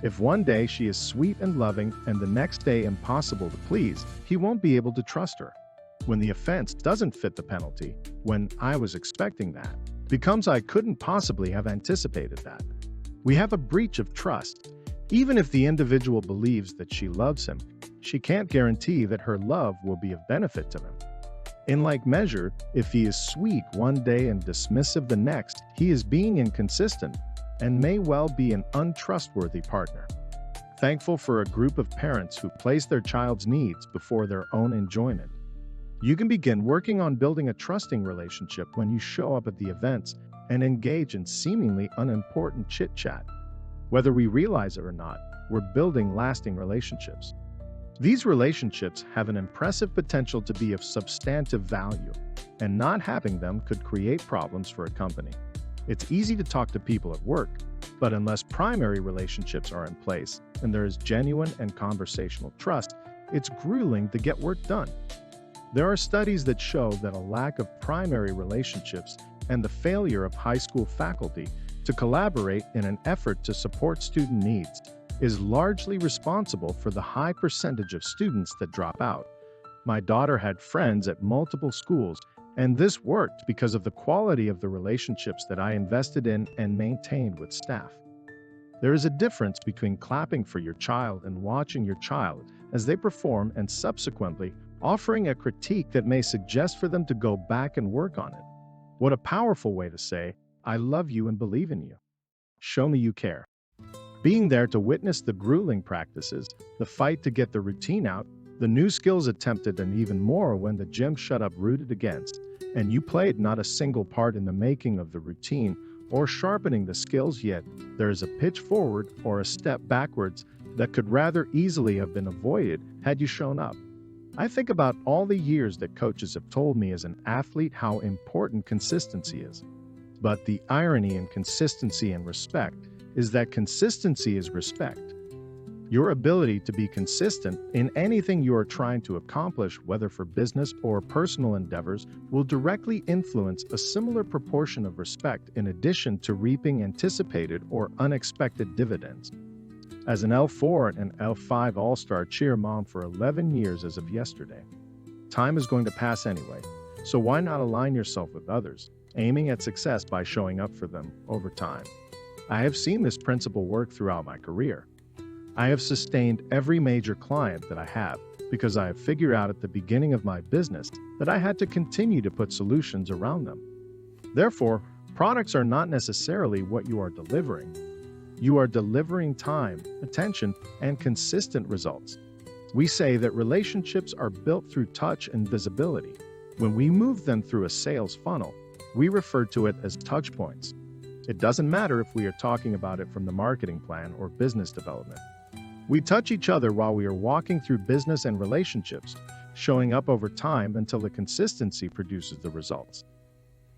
If one day she is sweet and loving and the next day impossible to please, he won't be able to trust her. When the offense doesn't fit the penalty, when I was expecting that, becomes I couldn't possibly have anticipated that. We have a breach of trust. Even if the individual believes that she loves him, she can't guarantee that her love will be of benefit to him. In like measure, if he is sweet one day and dismissive the next, he is being inconsistent and may well be an untrustworthy partner. Thankful for a group of parents who place their child's needs before their own enjoyment. You can begin working on building a trusting relationship when you show up at the events and engage in seemingly unimportant chit-chat. Whether we realize it or not, we're building lasting relationships. These relationships have an impressive potential to be of substantive value, and not having them could create problems for a company. It's easy to talk to people at work, but unless primary relationships are in place and there is genuine and conversational trust, it's grueling to get work done. There are studies that show that a lack of primary relationships and the failure of high school faculty to collaborate in an effort to support student needs is largely responsible for the high percentage of students that drop out. My daughter had friends at multiple schools, and this worked because of the quality of the relationships that I invested in and maintained with staff. There is a difference between clapping for your child and watching your child as they perform and subsequently offering a critique that may suggest for them to go back and work on it. What a powerful way to say, I love you and believe in you. Show me you care. Being there to witness the grueling practices, the fight to get the routine out, the new skills attempted, and even more when the gym shut up rooted against, and you played not a single part in the making of the routine or sharpening the skills, yet there is a pitch forward or a step backwards that could rather easily have been avoided had you shown up. I think about all the years that coaches have told me as an athlete how important consistency is. But the irony in consistency and respect is that consistency is respect. Your ability to be consistent in anything you are trying to accomplish, whether for business or personal endeavors, will directly influence a similar proportion of respect in addition to reaping anticipated or unexpected dividends. As an L4 and L5 All-Star cheer mom for 11 years as of yesterday, time is going to pass anyway, so why not align yourself with others, aiming at success by showing up for them over time? I have seen this principle work throughout my career. I have sustained every major client that I have because I have figured out at the beginning of my business that I had to continue to put solutions around them. Therefore, products are not necessarily what you are delivering. You are delivering time, attention, and consistent results. We say that relationships are built through touch and visibility. When we move them through a sales funnel, we refer to it as touch points. It doesn't matter if we are talking about it from the marketing plan or business development. We touch each other while we are walking through business and relationships, showing up over time until the consistency produces the results.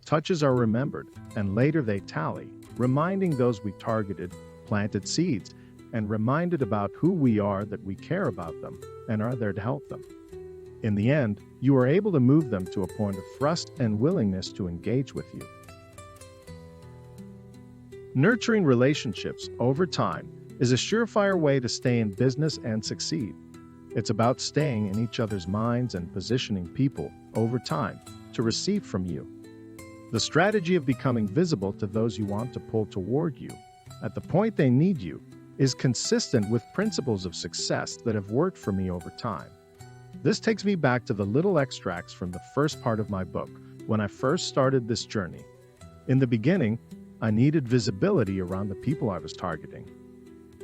Touches are remembered, and later they tally, reminding those we targeted, planted seeds, and reminded about who we are, that we care about them and are there to help them. In the end, you are able to move them to a point of trust and willingness to engage with you. Nurturing relationships over time is a surefire way to stay in business and succeed. It's about staying in each other's minds and positioning people over time to receive from you. The strategy of becoming visible to those you want to pull toward you at the point they need you is consistent with principles of success that have worked for me over time. This takes me back to the little extracts from the first part of my book when I first started this journey. In the beginning, I needed visibility around the people I was targeting.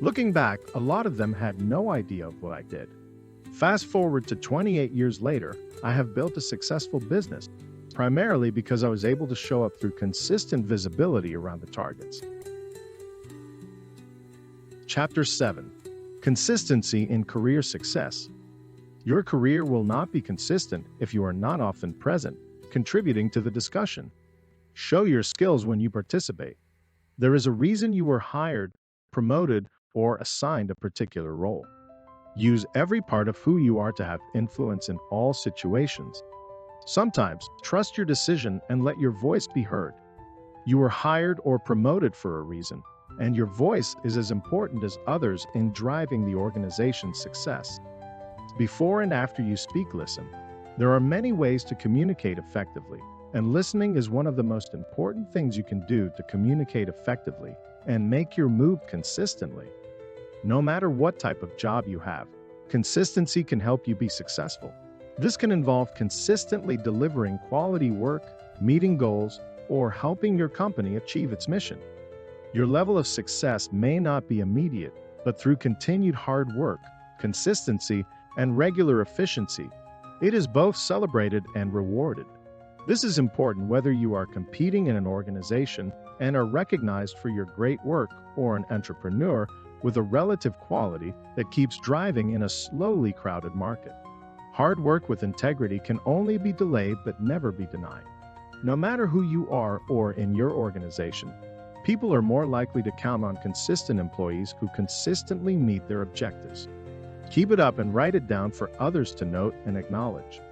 Looking back, a lot of them had no idea of what I did. Fast forward to 28 years later, I have built a successful business, primarily because I was able to show up through consistent visibility around the targets. Chapter 7. Consistency in Career Success. Your career will not be consistent if you are not often present, contributing to the discussion. Show your skills when you participate. There is a reason you were hired, promoted, or assigned a particular role. Use every part of who you are to have influence in all situations. Sometimes, trust your decision and let your voice be heard. You were hired or promoted for a reason, and your voice is as important as others in driving the organization's success. Before and after you speak, listen. There are many ways to communicate effectively, and listening is one of the most important things you can do to communicate effectively and make your move consistently. No matter what type of job you have, consistency can help you be successful. This can involve consistently delivering quality work, meeting goals, or helping your company achieve its mission. Your level of success may not be immediate, but through continued hard work, consistency, and regular efficiency, it is both celebrated and rewarded. This is important whether you are competing in an organization and are recognized for your great work or an entrepreneur with a relative quality that keeps driving in a slowly crowded market. Hard work with integrity can only be delayed but never be denied. No matter who you are or in your organization, people are more likely to count on consistent employees who consistently meet their objectives. Keep it up and write it down for others to note and acknowledge.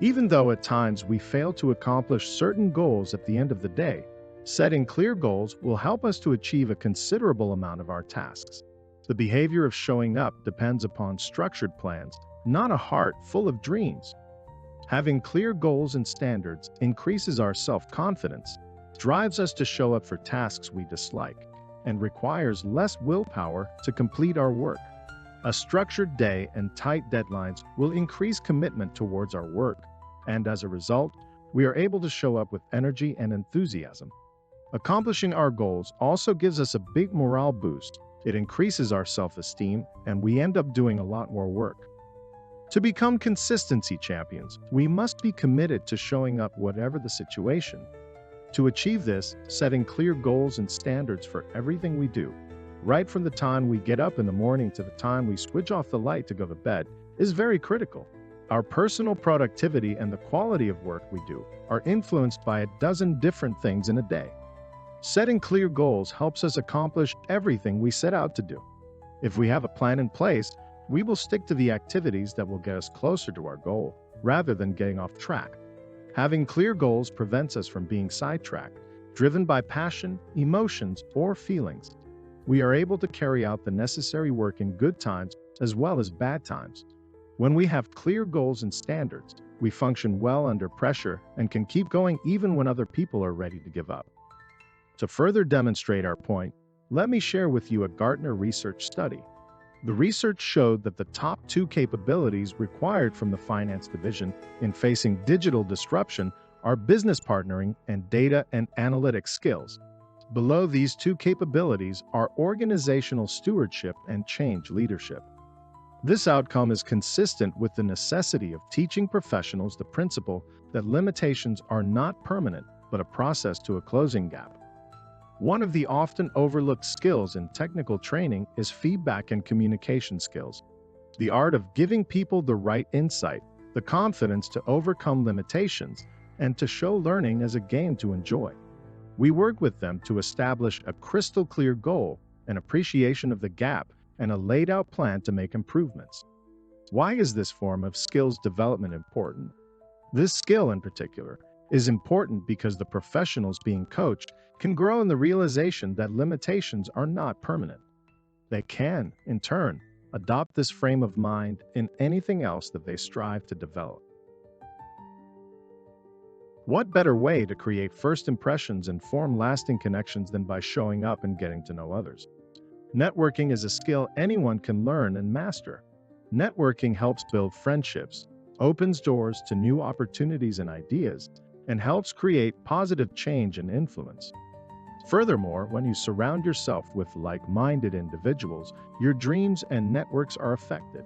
Even though at times we fail to accomplish certain goals at the end of the day, setting clear goals will help us to achieve a considerable amount of our tasks. The behavior of showing up depends upon structured plans, not a heart full of dreams. Having clear goals and standards increases our self-confidence, drives us to show up for tasks we dislike, and requires less willpower to complete our work. A structured day and tight deadlines will increase commitment towards our work, and as a result, we are able to show up with energy and enthusiasm. Accomplishing our goals also gives us a big morale boost. It increases our self-esteem, and we end up doing a lot more work. To become consistency champions, we must be committed to showing up whatever the situation. To achieve this, setting clear goals and standards for everything we do, right from the time we get up in the morning to the time we switch off the light to go to bed, is very critical. Our personal productivity and the quality of work we do are influenced by a dozen different things in a day. Setting clear goals helps us accomplish everything we set out to do. If we have a plan in place, we will stick to the activities that will get us closer to our goal, rather than getting off track. Having clear goals prevents us from being sidetracked, driven by passion, emotions, or feelings. We are able to carry out the necessary work in good times as well as bad times. When we have clear goals and standards, we function well under pressure and can keep going even when other people are ready to give up. To further demonstrate our point, let me share with you a Gartner research study. The research showed that the top 2 capabilities required from the finance division in facing digital disruption are business partnering and data and analytics skills. Below these 2 capabilities are organizational stewardship and change leadership. This outcome is consistent with the necessity of teaching professionals the principle that limitations are not permanent, but a process to a closing gap. One of the often overlooked skills in technical training is feedback and communication skills. The art of giving people the right insight, the confidence to overcome limitations, and to show learning as a game to enjoy. We work with them to establish a crystal clear goal, an appreciation of the gap, and a laid out plan to make improvements. Why is this form of skills development important? This skill in particular is important because the professionals being coached can grow in the realization that limitations are not permanent. They can, in turn, adopt this frame of mind in anything else that they strive to develop. What better way to create first impressions and form lasting connections than by showing up and getting to know others? Networking is a skill anyone can learn and master. Networking helps build friendships, opens doors to new opportunities and ideas, and helps create positive change and influence. Furthermore, when you surround yourself with like-minded individuals, your dreams and networks are affected.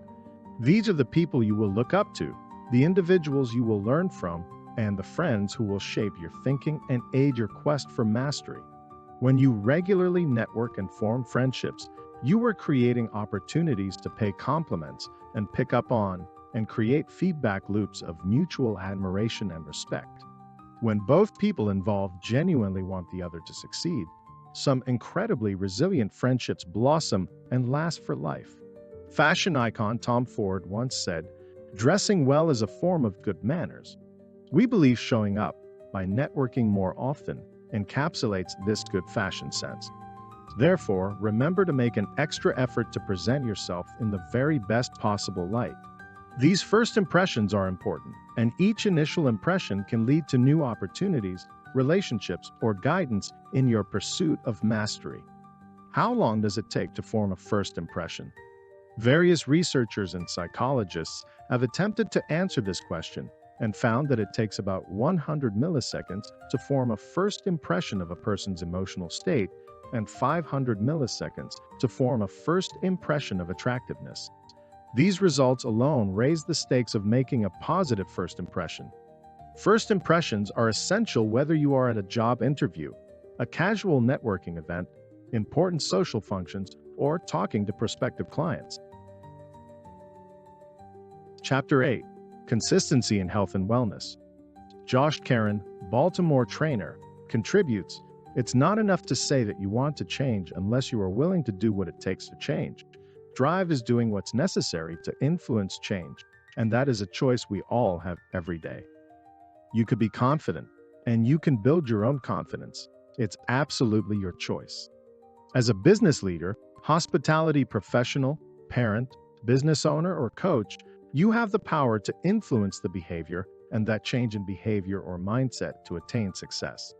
These are the people you will look up to, the individuals you will learn from, and the friends who will shape your thinking and aid your quest for mastery. When you regularly network and form friendships, You were creating opportunities to pay compliments and pick up on and create feedback loops of mutual admiration and respect. When both people involved genuinely want the other to succeed, some incredibly resilient friendships blossom and last for life. Fashion icon Tom Ford once said, "Dressing well is a form of good manners." We believe showing up by networking more often encapsulates this good fashion sense. Therefore, remember to make an extra effort to present yourself in the very best possible light. These first impressions are important, and each initial impression can lead to new opportunities, relationships, or guidance in your pursuit of mastery. How long does it take to form a first impression? Various researchers and psychologists have attempted to answer this question and found that it takes about 100 milliseconds to form a first impression of a person's emotional state and 500 milliseconds to form a first impression of attractiveness. These results alone raise the stakes of making a positive first impression. First impressions are essential whether you are at a job interview, a casual networking event, important social functions, or talking to prospective clients. Chapter 8: Consistency in Health and Wellness. Josh Caron, Baltimore trainer, contributes, "It's not enough to say that you want to change unless you are willing to do what it takes to change. Drive is doing what's necessary to influence change, and that is a choice we all have every day." You could be confident, and you can build your own confidence. It's absolutely your choice. As a business leader, hospitality professional, parent, business owner, or coach, you have the power to influence the behavior and that change in behavior or mindset to attain success.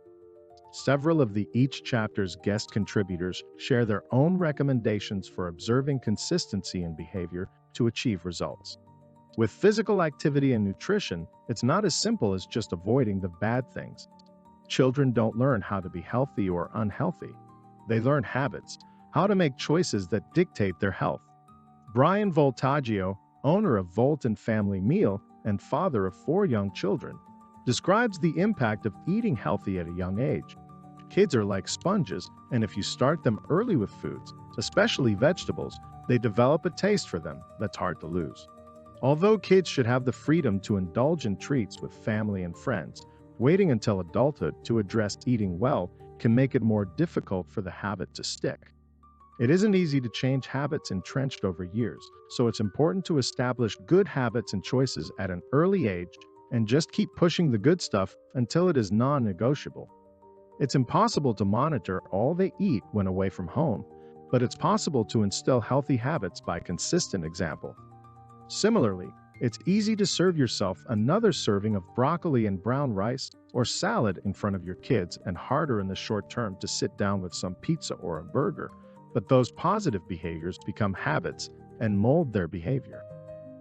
Several of the each chapter's guest contributors share their own recommendations for observing consistency in behavior to achieve results. With physical activity and nutrition, it's not as simple as just avoiding the bad things. Children don't learn how to be healthy or unhealthy. They learn habits, how to make choices that dictate their health. Brian Voltaggio, owner of Volt and Family Meal and father of 4 young children, describes the impact of eating healthy at a young age. Kids are like sponges, and if you start them early with foods, especially vegetables, they develop a taste for them that's hard to lose. Although kids should have the freedom to indulge in treats with family and friends, waiting until adulthood to address eating well can make it more difficult for the habit to stick. It isn't easy to change habits entrenched over years, so it's important to establish good habits and choices at an early age and just keep pushing the good stuff until it is non-negotiable. It's impossible to monitor all they eat when away from home, but it's possible to instill healthy habits by consistent example. Similarly, it's easy to serve yourself another serving of broccoli and brown rice or salad in front of your kids, and harder in the short term to sit down with some pizza or a burger, but those positive behaviors become habits and mold their behavior.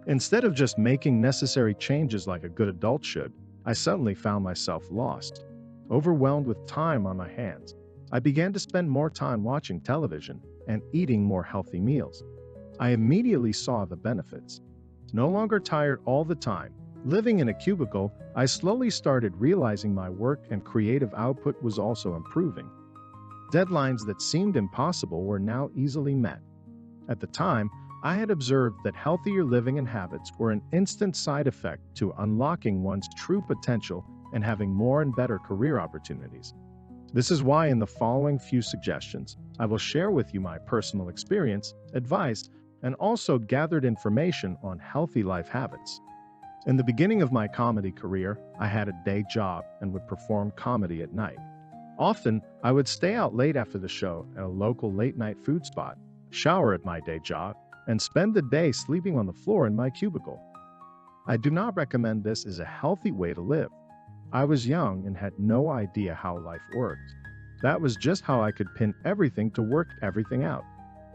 Instead of just making necessary changes like a good adult should, I suddenly found myself lost, overwhelmed with time on my hands. I began to spend more time watching television and eating more healthy meals. I immediately saw the benefits. No longer tired all the time, living in a cubicle, I slowly started realizing my work and creative output was also improving. Deadlines that seemed impossible were now easily met. At the time, I had observed that healthier living and habits were an instant side effect to unlocking one's true potential and having more and better career opportunities. This is why in the following few suggestions, I will share with you my personal experience, advice, and also gathered information on healthy life habits. In the beginning of my comedy career, I had a day job and would perform comedy at night. Often, I would stay out late after the show at a local late-night food spot, shower at my day job, and spend the day sleeping on the floor in my cubicle. I do not recommend this as a healthy way to live. I was young and had no idea how life worked. That was just how I could pin everything to work everything out.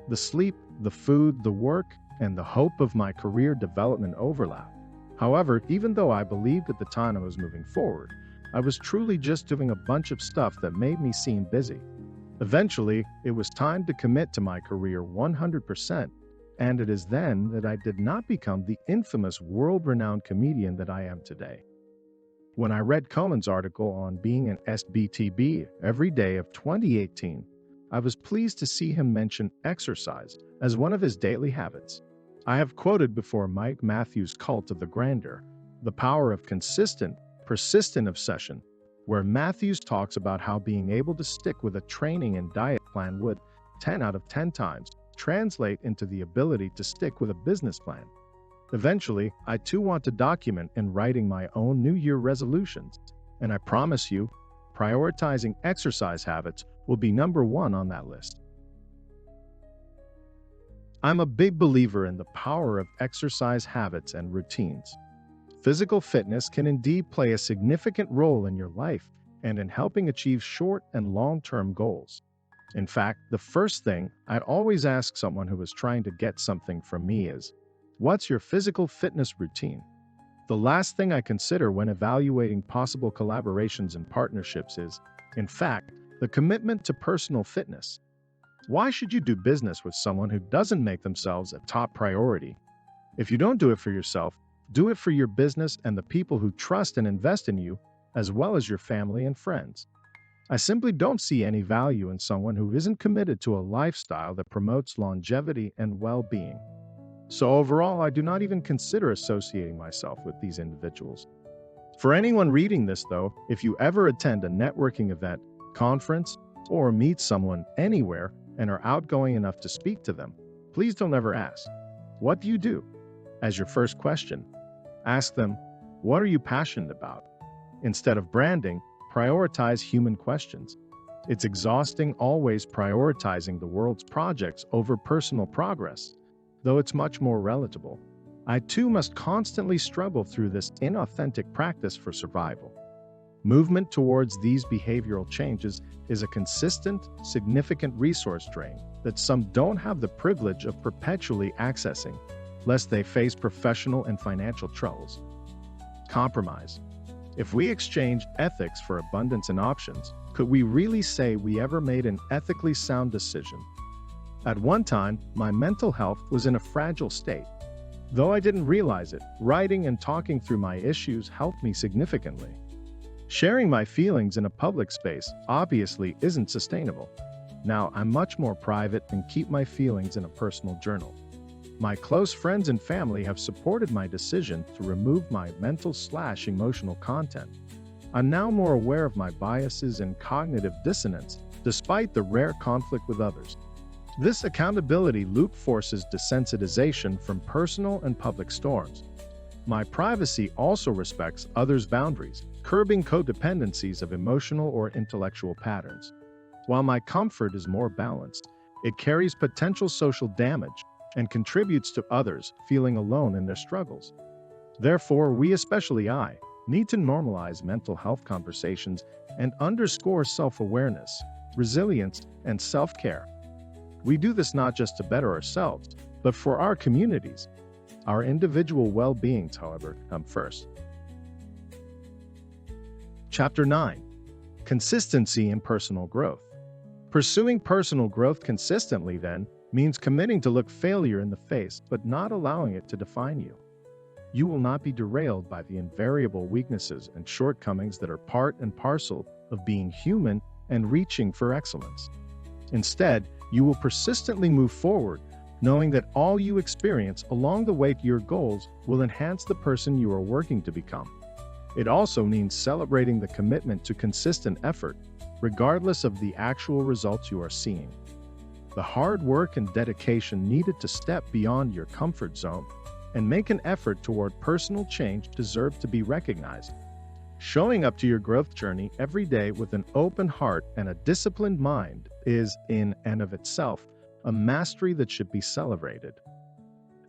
The sleep, the food, the work, and the hope of my career development overlap. However, even though I believed at the time I was moving forward, I was truly just doing a bunch of stuff that made me seem busy. Eventually, it was time to commit to my career 100%, and it is then that I did not become the infamous world-renowned comedian that I am today. When I read Coleman's article on being an SBTB every day of 2018, I was pleased to see him mention exercise as one of his daily habits. I have quoted before Mike Matthews' Cult of the Grandeur, The Power of Consistent, Persistent Obsession, where Matthews talks about how being able to stick with a training and diet plan would, 10 out of 10 times, translate into the ability to stick with a business plan. Eventually, I too want to document in writing my own New Year resolutions, and I promise you, prioritizing exercise habits will be number one on that list. I'm a big believer in the power of exercise habits and routines. Physical fitness can indeed play a significant role in your life and in helping achieve short and long-term goals. In fact, the first thing I'd always ask someone who is trying to get something from me is, what's your physical fitness routine? The last thing I consider when evaluating possible collaborations and partnerships is, in fact, the commitment to personal fitness. Why should you do business with someone who doesn't make themselves a top priority? If you don't do it for yourself, do it for your business and the people who trust and invest in you, as well as your family and friends. I simply don't see any value in someone who isn't committed to a lifestyle that promotes longevity and well-being. So overall, I do not even consider associating myself with these individuals. For anyone reading this, though, if you ever attend a networking event, conference, or meet someone anywhere and are outgoing enough to speak to them, please don't ever ask, "What do you do?" as your first question. Ask them, "What are you passionate about?" Instead of branding, prioritize human questions. It's exhausting always prioritizing the world's projects over personal progress, though it's much more relatable. I too must constantly struggle through this inauthentic practice for survival. Movement towards these behavioral changes is a consistent, significant resource drain that some don't have the privilege of perpetually accessing, lest they face professional and financial troubles. Compromise. If we exchange ethics for abundance and options, could we really say we ever made an ethically sound decision? At one time, my mental health was in a fragile state. Though I didn't realize it, writing and talking through my issues helped me significantly. Sharing my feelings in a public space obviously isn't sustainable. Now I'm much more private and keep my feelings in a personal journal. My close friends and family have supported my decision to remove my mental/emotional content. I'm now more aware of my biases and cognitive dissonance, despite the rare conflict with others. This accountability loop forces desensitization from personal and public storms. My privacy also respects others' boundaries, curbing codependencies of emotional or intellectual patterns. While my comfort is more balanced, it carries potential social damage and contributes to others feeling alone in their struggles. Therefore, we, especially I, need to normalize mental health conversations and underscore self-awareness, resilience, and self-care. We do this not just to better ourselves, but for our communities. Our individual well-beings, however, come first. Chapter 9. Consistency in personal growth. Pursuing personal growth consistently, then, means committing to look failure in the face but not allowing it to define you. You will not be derailed by the invariable weaknesses and shortcomings that are part and parcel of being human and reaching for excellence. Instead, you will persistently move forward, knowing that all you experience along the way to your goals will enhance the person you are working to become. It also means celebrating the commitment to consistent effort, regardless of the actual results you are seeing. The hard work and dedication needed to step beyond your comfort zone and make an effort toward personal change deserve to be recognized. Showing up to your growth journey every day with an open heart and a disciplined mind is, in and of itself, a mastery that should be celebrated.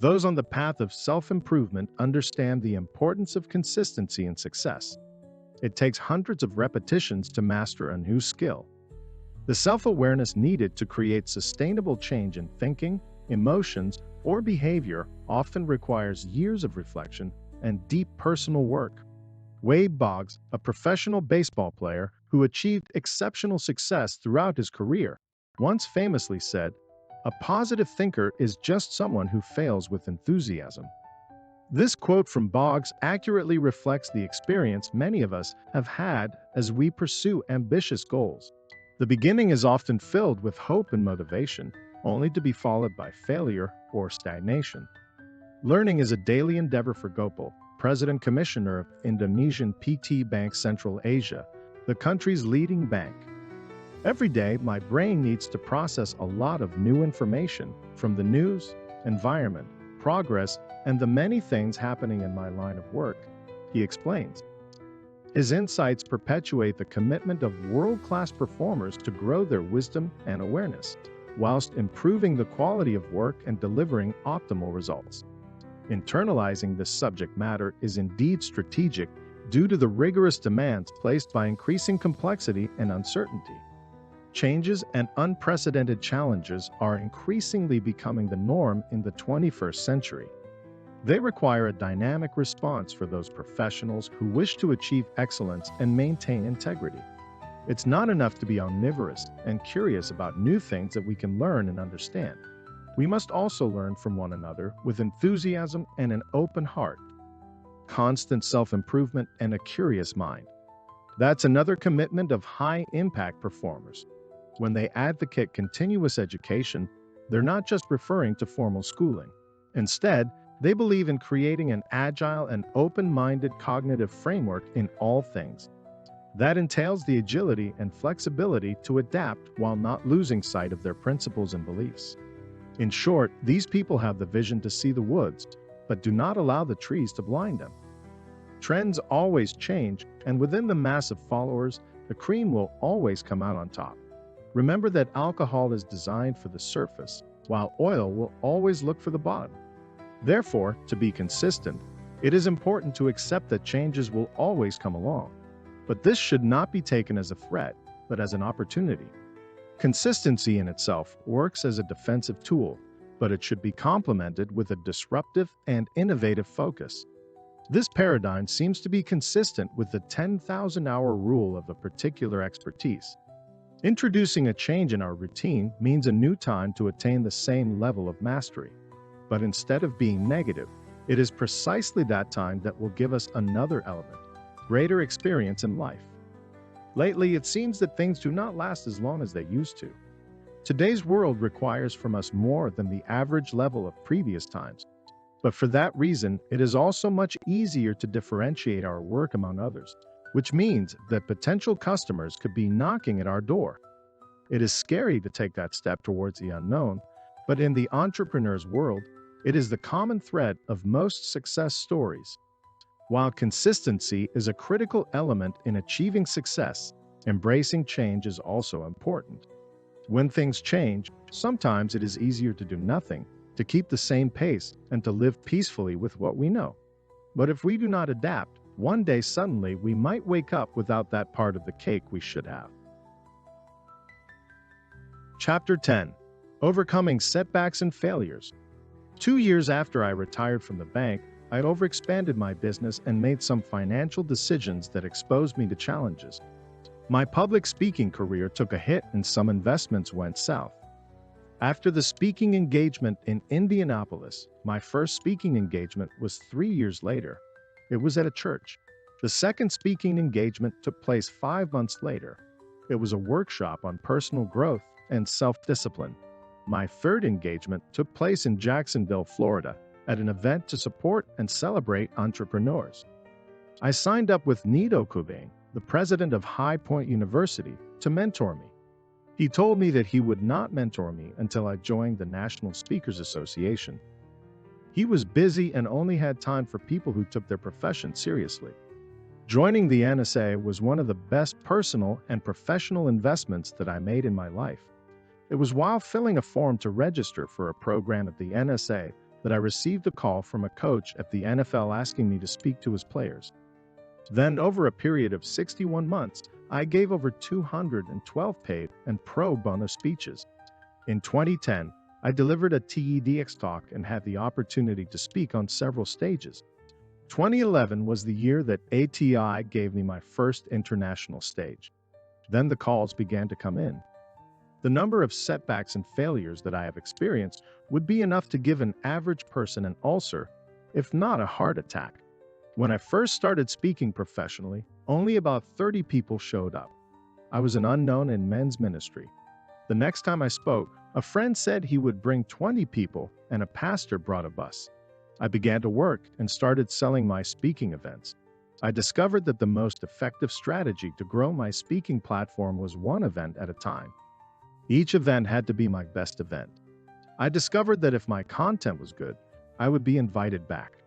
Those on the path of self-improvement understand the importance of consistency and success. It takes hundreds of repetitions to master a new skill. The self-awareness needed to create sustainable change in thinking, emotions, or behavior often requires years of reflection and deep personal work. Wade Boggs, a professional baseball player who achieved exceptional success throughout his career, once famously said, "A positive thinker is just someone who fails with enthusiasm." This quote from Boggs accurately reflects the experience many of us have had as we pursue ambitious goals. The beginning is often filled with hope and motivation, only to be followed by failure or stagnation. Learning is a daily endeavor for Gopal, President Commissioner of Indonesian PT Bank Central Asia, the country's leading bank. Every day, my brain needs to process a lot of new information from the news, environment, progress, and the many things happening in my line of work, he explains. His insights perpetuate the commitment of world-class performers to grow their wisdom and awareness, whilst improving the quality of work and delivering optimal results. Internalizing this subject matter is indeed strategic due to the rigorous demands placed by increasing complexity and uncertainty. Changes and unprecedented challenges are increasingly becoming the norm in the 21st century. They require a dynamic response for those professionals who wish to achieve excellence and maintain integrity. It's not enough to be omnivorous and curious about new things that we can learn and understand. We must also learn from one another with enthusiasm and an open heart, constant self-improvement, and a curious mind. That's another commitment of high-impact performers. When they advocate continuous education, they're not just referring to formal schooling. Instead, they believe in creating an agile and open-minded cognitive framework in all things. That entails the agility and flexibility to adapt while not losing sight of their principles and beliefs. In short, these people have the vision to see the woods, but do not allow the trees to blind them. Trends always change, and within the mass of followers, the cream will always come out on top. Remember that alcohol is designed for the surface, while oil will always look for the bottom. Therefore, to be consistent, it is important to accept that changes will always come along. But this should not be taken as a threat, but as an opportunity. Consistency in itself works as a defensive tool, but it should be complemented with a disruptive and innovative focus. This paradigm seems to be consistent with the 10,000-hour rule of a particular expertise. Introducing a change in our routine means a new time to attain the same level of mastery. But instead of being negative, it is precisely that time that will give us another element, greater experience in life. Lately, it seems that things do not last as long as they used to. Today's world requires from us more than the average level of previous times. But for that reason, it is also much easier to differentiate our work among others, which means that potential customers could be knocking at our door. It is scary to take that step towards the unknown, but in the entrepreneur's world, it is the common thread of most success stories. While consistency is a critical element in achieving success, embracing change is also important. When things change, sometimes it is easier to do nothing, to keep the same pace, and to live peacefully with what we know. But if we do not adapt, one day suddenly we might wake up without that part of the cake we should have. Chapter 10. Overcoming Setbacks and Failures. 2 years after I retired from the bank, I overexpanded my business and made some financial decisions that exposed me to challenges. My public speaking career took a hit and some investments went south. After the speaking engagement in Indianapolis, my first speaking engagement was 3 years later. It was at a church. The second speaking engagement took place 5 months later. It was a workshop on personal growth and self-discipline. My third engagement took place in Jacksonville, Florida, at an event to support and celebrate entrepreneurs. I signed up with Nido Kubain, the president of High Point University, to mentor me. He told me that he would not mentor me until I joined the National Speakers Association. He was busy and only had time for people who took their profession seriously. Joining the NSA was one of the best personal and professional investments that I made in my life. It was while filling a form to register for a program at the NSA that I received a call from a coach at the NFL asking me to speak to his players. Then, over a period of 61 months, I gave over 212 paid and pro bono speeches. In 2010, I delivered a TEDx talk and had the opportunity to speak on several stages. 2011 was the year that ATI gave me my first international stage. Then the calls began to come in. The number of setbacks and failures that I have experienced would be enough to give an average person an ulcer, if not a heart attack. When I first started speaking professionally, only about 30 people showed up. I was an unknown in men's ministry. The next time I spoke, a friend said he would bring 20 people and a pastor brought a bus. I began to work and started selling my speaking events. I discovered that the most effective strategy to grow my speaking platform was one event at a time. Each event had to be my best event. I discovered that if my content was good, I would be invited back.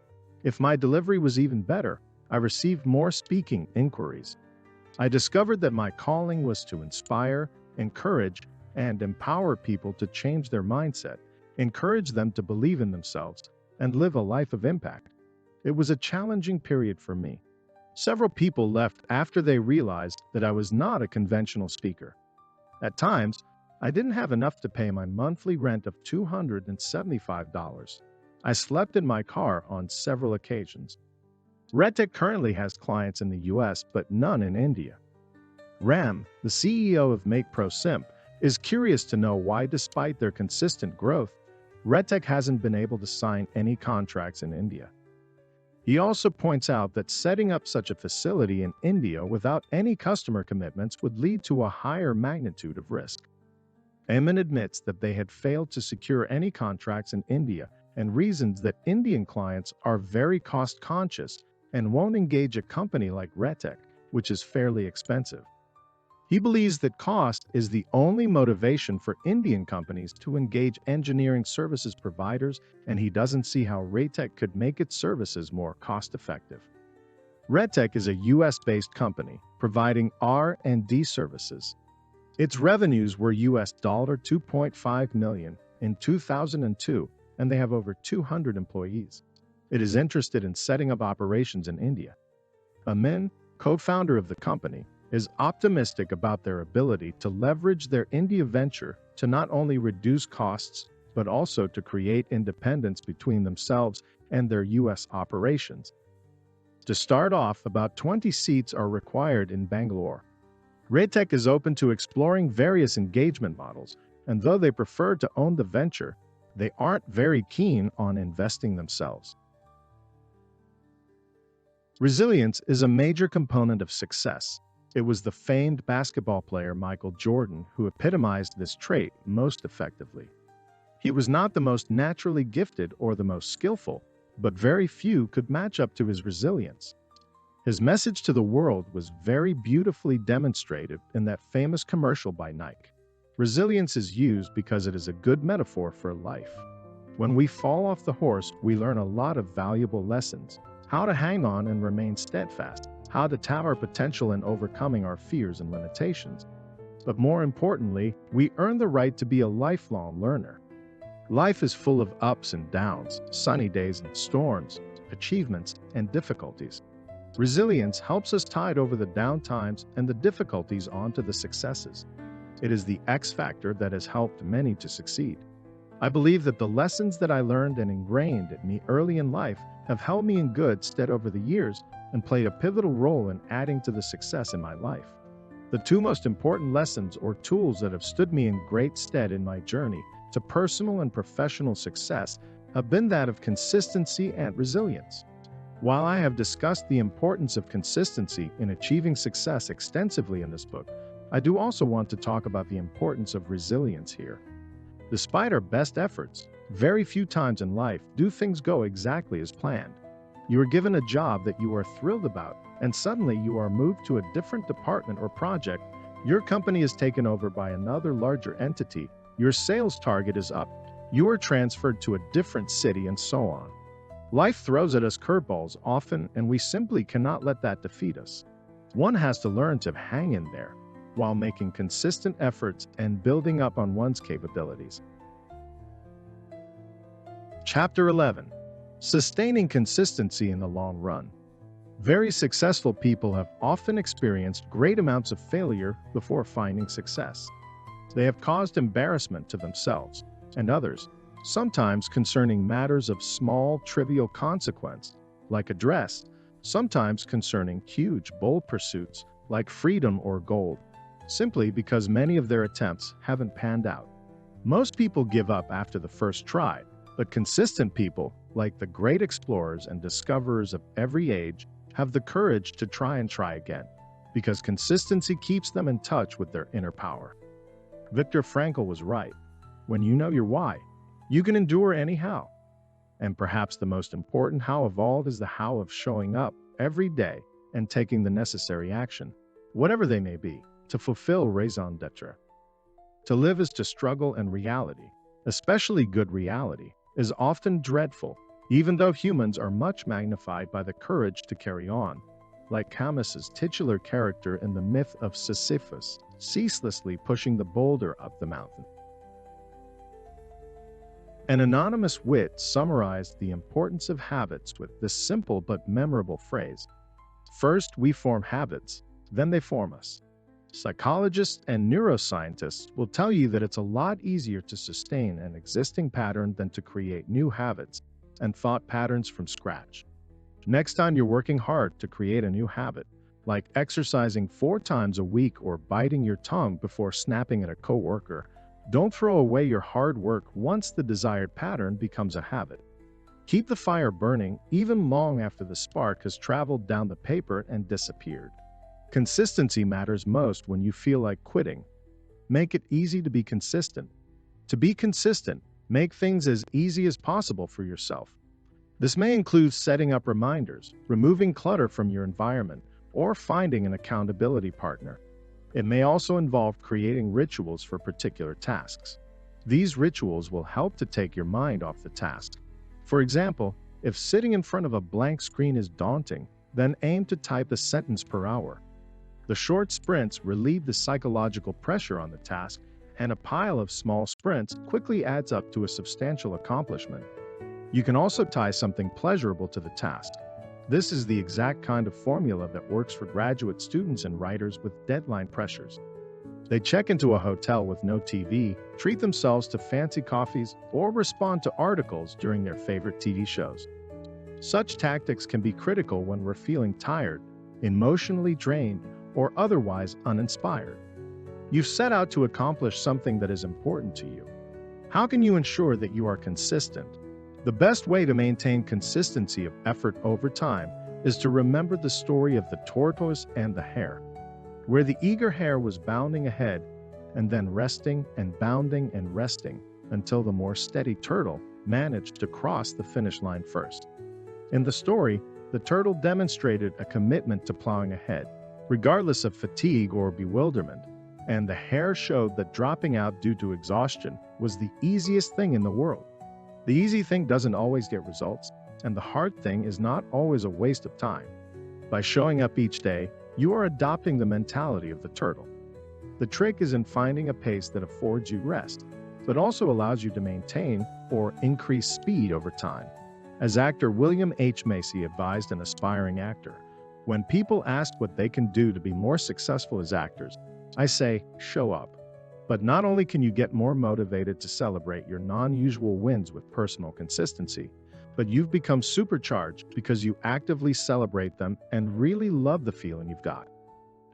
If my delivery was even better, I received more speaking inquiries. I discovered that my calling was to inspire, encourage, and empower people to change their mindset, encourage them to believe in themselves, and live a life of impact. It was a challenging period for me. Several people left after they realized that I was not a conventional speaker. At times, I didn't have enough to pay my monthly rent of $275. I slept in my car on several occasions. RedTech currently has clients in the US, but none in India. Ram, the CEO of Make Pro Simp, is curious to know why, despite their consistent growth, RedTech hasn't been able to sign any contracts in India. He also points out that setting up such a facility in India without any customer commitments would lead to a higher magnitude of risk. Eamon admits that they had failed to secure any contracts in India and reasons that Indian clients are very cost-conscious and won't engage a company like RedTech, which is fairly expensive. He believes that cost is the only motivation for Indian companies to engage engineering services providers, and he doesn't see how RedTech could make its services more cost-effective. RedTech is a US-based company providing R&D services. Its revenues were $2.5 million in 2002, and they have over 200 employees. It is interested in setting up operations in India. Amin, co-founder of the company, is optimistic about their ability to leverage their India venture to not only reduce costs, but also to create independence between themselves and their US operations. To start off, about 20 seats are required in Bangalore. RedTech is open to exploring various engagement models, and though they prefer to own the venture, they aren't very keen on investing themselves. Resilience is a major component of success. It was the famed basketball player Michael Jordan who epitomized this trait most effectively. He was not the most naturally gifted or the most skillful, but very few could match up to his resilience. His message to the world was very beautifully demonstrated in that famous commercial by Nike. Resilience is used because it is a good metaphor for life. When we fall off the horse, we learn a lot of valuable lessons: how to hang on and remain steadfast, how to tap our potential in overcoming our fears and limitations. But more importantly, we earn the right to be a lifelong learner. Life is full of ups and downs, sunny days and storms, achievements and difficulties. Resilience helps us tide over the down times and the difficulties onto the successes. It is the X factor that has helped many to succeed. I believe that the lessons that I learned and ingrained in me early in life have held me in good stead over the years and played a pivotal role in adding to the success in my life. The two most important lessons or tools that have stood me in great stead in my journey to personal and professional success have been that of consistency and resilience. While I have discussed the importance of consistency in achieving success extensively in this book, I do also want to talk about the importance of resilience here. Despite our best efforts, very few times in life do things go exactly as planned. You are given a job that you are thrilled about, and suddenly you are moved to a different department or project. Your company is taken over by another larger entity. Your sales target is up. You are transferred to a different city, and so on. Life throws at us curveballs often, and we simply cannot let that defeat us. One has to learn to hang in there while making consistent efforts and building up on one's capabilities. Chapter 11. Sustaining consistency in the long run. Very successful people have often experienced great amounts of failure before finding success. They have caused embarrassment to themselves and others, sometimes concerning matters of small, trivial consequence, like a dress, sometimes concerning huge, bold pursuits, like freedom or gold, simply because many of their attempts haven't panned out. Most people give up after the first try, but consistent people, like the great explorers and discoverers of every age, have the courage to try again. because consistency keeps them in touch with their inner power. Viktor Frankl was right. When you know your why, you can endure anyhow. And perhaps the most important how of all is the how of showing up every day and taking the necessary action, whatever they may be, to fulfill raison d'etre. To live is to struggle, and reality, especially good reality, is often dreadful, even though humans are much magnified by the courage to carry on, like Camus's titular character in the myth of Sisyphus, ceaselessly pushing the boulder up the mountain. An anonymous wit summarized the importance of habits with this simple but memorable phrase: "First we form habits, then they form us." Psychologists and neuroscientists will tell you that it's a lot easier to sustain an existing pattern than to create new habits and thought patterns from scratch. Next time you're working hard to create a new habit, like exercising 4 times a week or biting your tongue before snapping at a coworker, don't throw away your hard work once the desired pattern becomes a habit. Keep the fire burning even long after the spark has traveled down the paper and disappeared. Consistency matters most when you feel like quitting. Make it easy to be consistent. To be consistent, make things as easy as possible for yourself. This may include setting up reminders, removing clutter from your environment, or finding an accountability partner. It may also involve creating rituals for particular tasks. These rituals will help to take your mind off the task. For example, if sitting in front of a blank screen is daunting, then aim to type a sentence per hour. The short sprints relieve the psychological pressure on the task, and a pile of small sprints quickly adds up to a substantial accomplishment. You can also tie something pleasurable to the task. This is the exact kind of formula that works for graduate students and writers with deadline pressures. They check into a hotel with no TV, treat themselves to fancy coffees, or respond to articles during their favorite TV shows. Such tactics can be critical when we're feeling tired, emotionally drained, or otherwise uninspired. You've set out to accomplish something that is important to you. How can you ensure that you are consistent? The best way to maintain consistency of effort over time is to remember the story of the tortoise and the hare, where the eager hare was bounding ahead and then resting and bounding and resting until the more steady turtle managed to cross the finish line first. In the story, the turtle demonstrated a commitment to plowing ahead, regardless of fatigue or bewilderment, and the hare showed that dropping out due to exhaustion was the easiest thing in the world. The easy thing doesn't always get results, and the hard thing is not always a waste of time. By showing up each day, you are adopting the mentality of the turtle. The trick is in finding a pace that affords you rest, but also allows you to maintain or increase speed over time. As actor William H. Macy advised an aspiring actor, "When people ask what they can do to be more successful as actors, I say, show up." But not only can you get more motivated to celebrate your non-usual wins with personal consistency, but you've become supercharged because you actively celebrate them and really love the feeling you've got.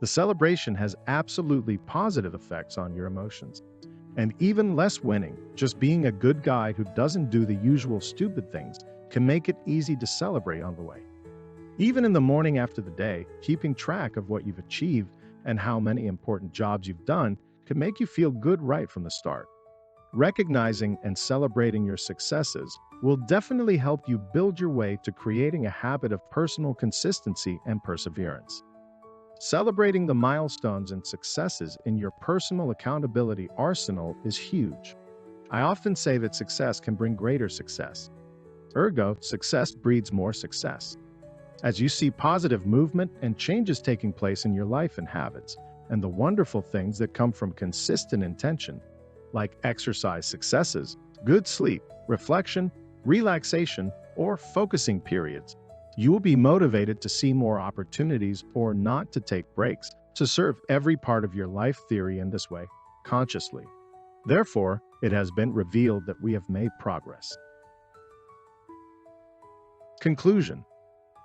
The celebration has absolutely positive effects on your emotions. And even less winning, just being a good guy who doesn't do the usual stupid things, can make it easy to celebrate on the way. Even in the morning after the day, keeping track of what you've achieved and how many important jobs you've done can make you feel good right from the start. Recognizing and celebrating your successes will definitely help you build your way to creating a habit of personal consistency and perseverance. Celebrating the milestones and successes in your personal accountability arsenal is huge. I often say that success can bring greater success. Ergo, success breeds more success. As you see positive movement and changes taking place in your life and habits, and the wonderful things that come from consistent intention, like exercise successes, good sleep, reflection, relaxation, or focusing periods, you will be motivated to see more opportunities or not to take breaks, to serve every part of your life theory in this way, consciously. Therefore, it has been revealed that we have made progress. Conclusion.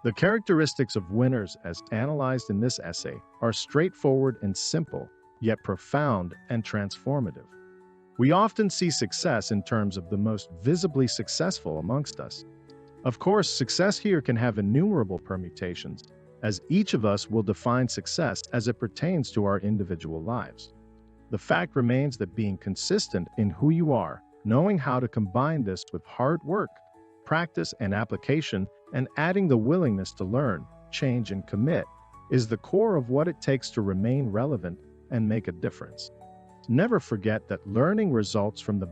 The characteristics of winners as analyzed in this essay are straightforward and simple, yet profound and transformative. We often see success in terms of the most visibly successful amongst us. Of course, success here can have innumerable permutations, as each of us will define success as it pertains to our individual lives. The fact remains that being consistent in who you are, knowing how to combine this with hard work, practice, and application, and adding the willingness to learn, change, and commit, is the core of what it takes to remain relevant and make a difference. Never forget that learning results from the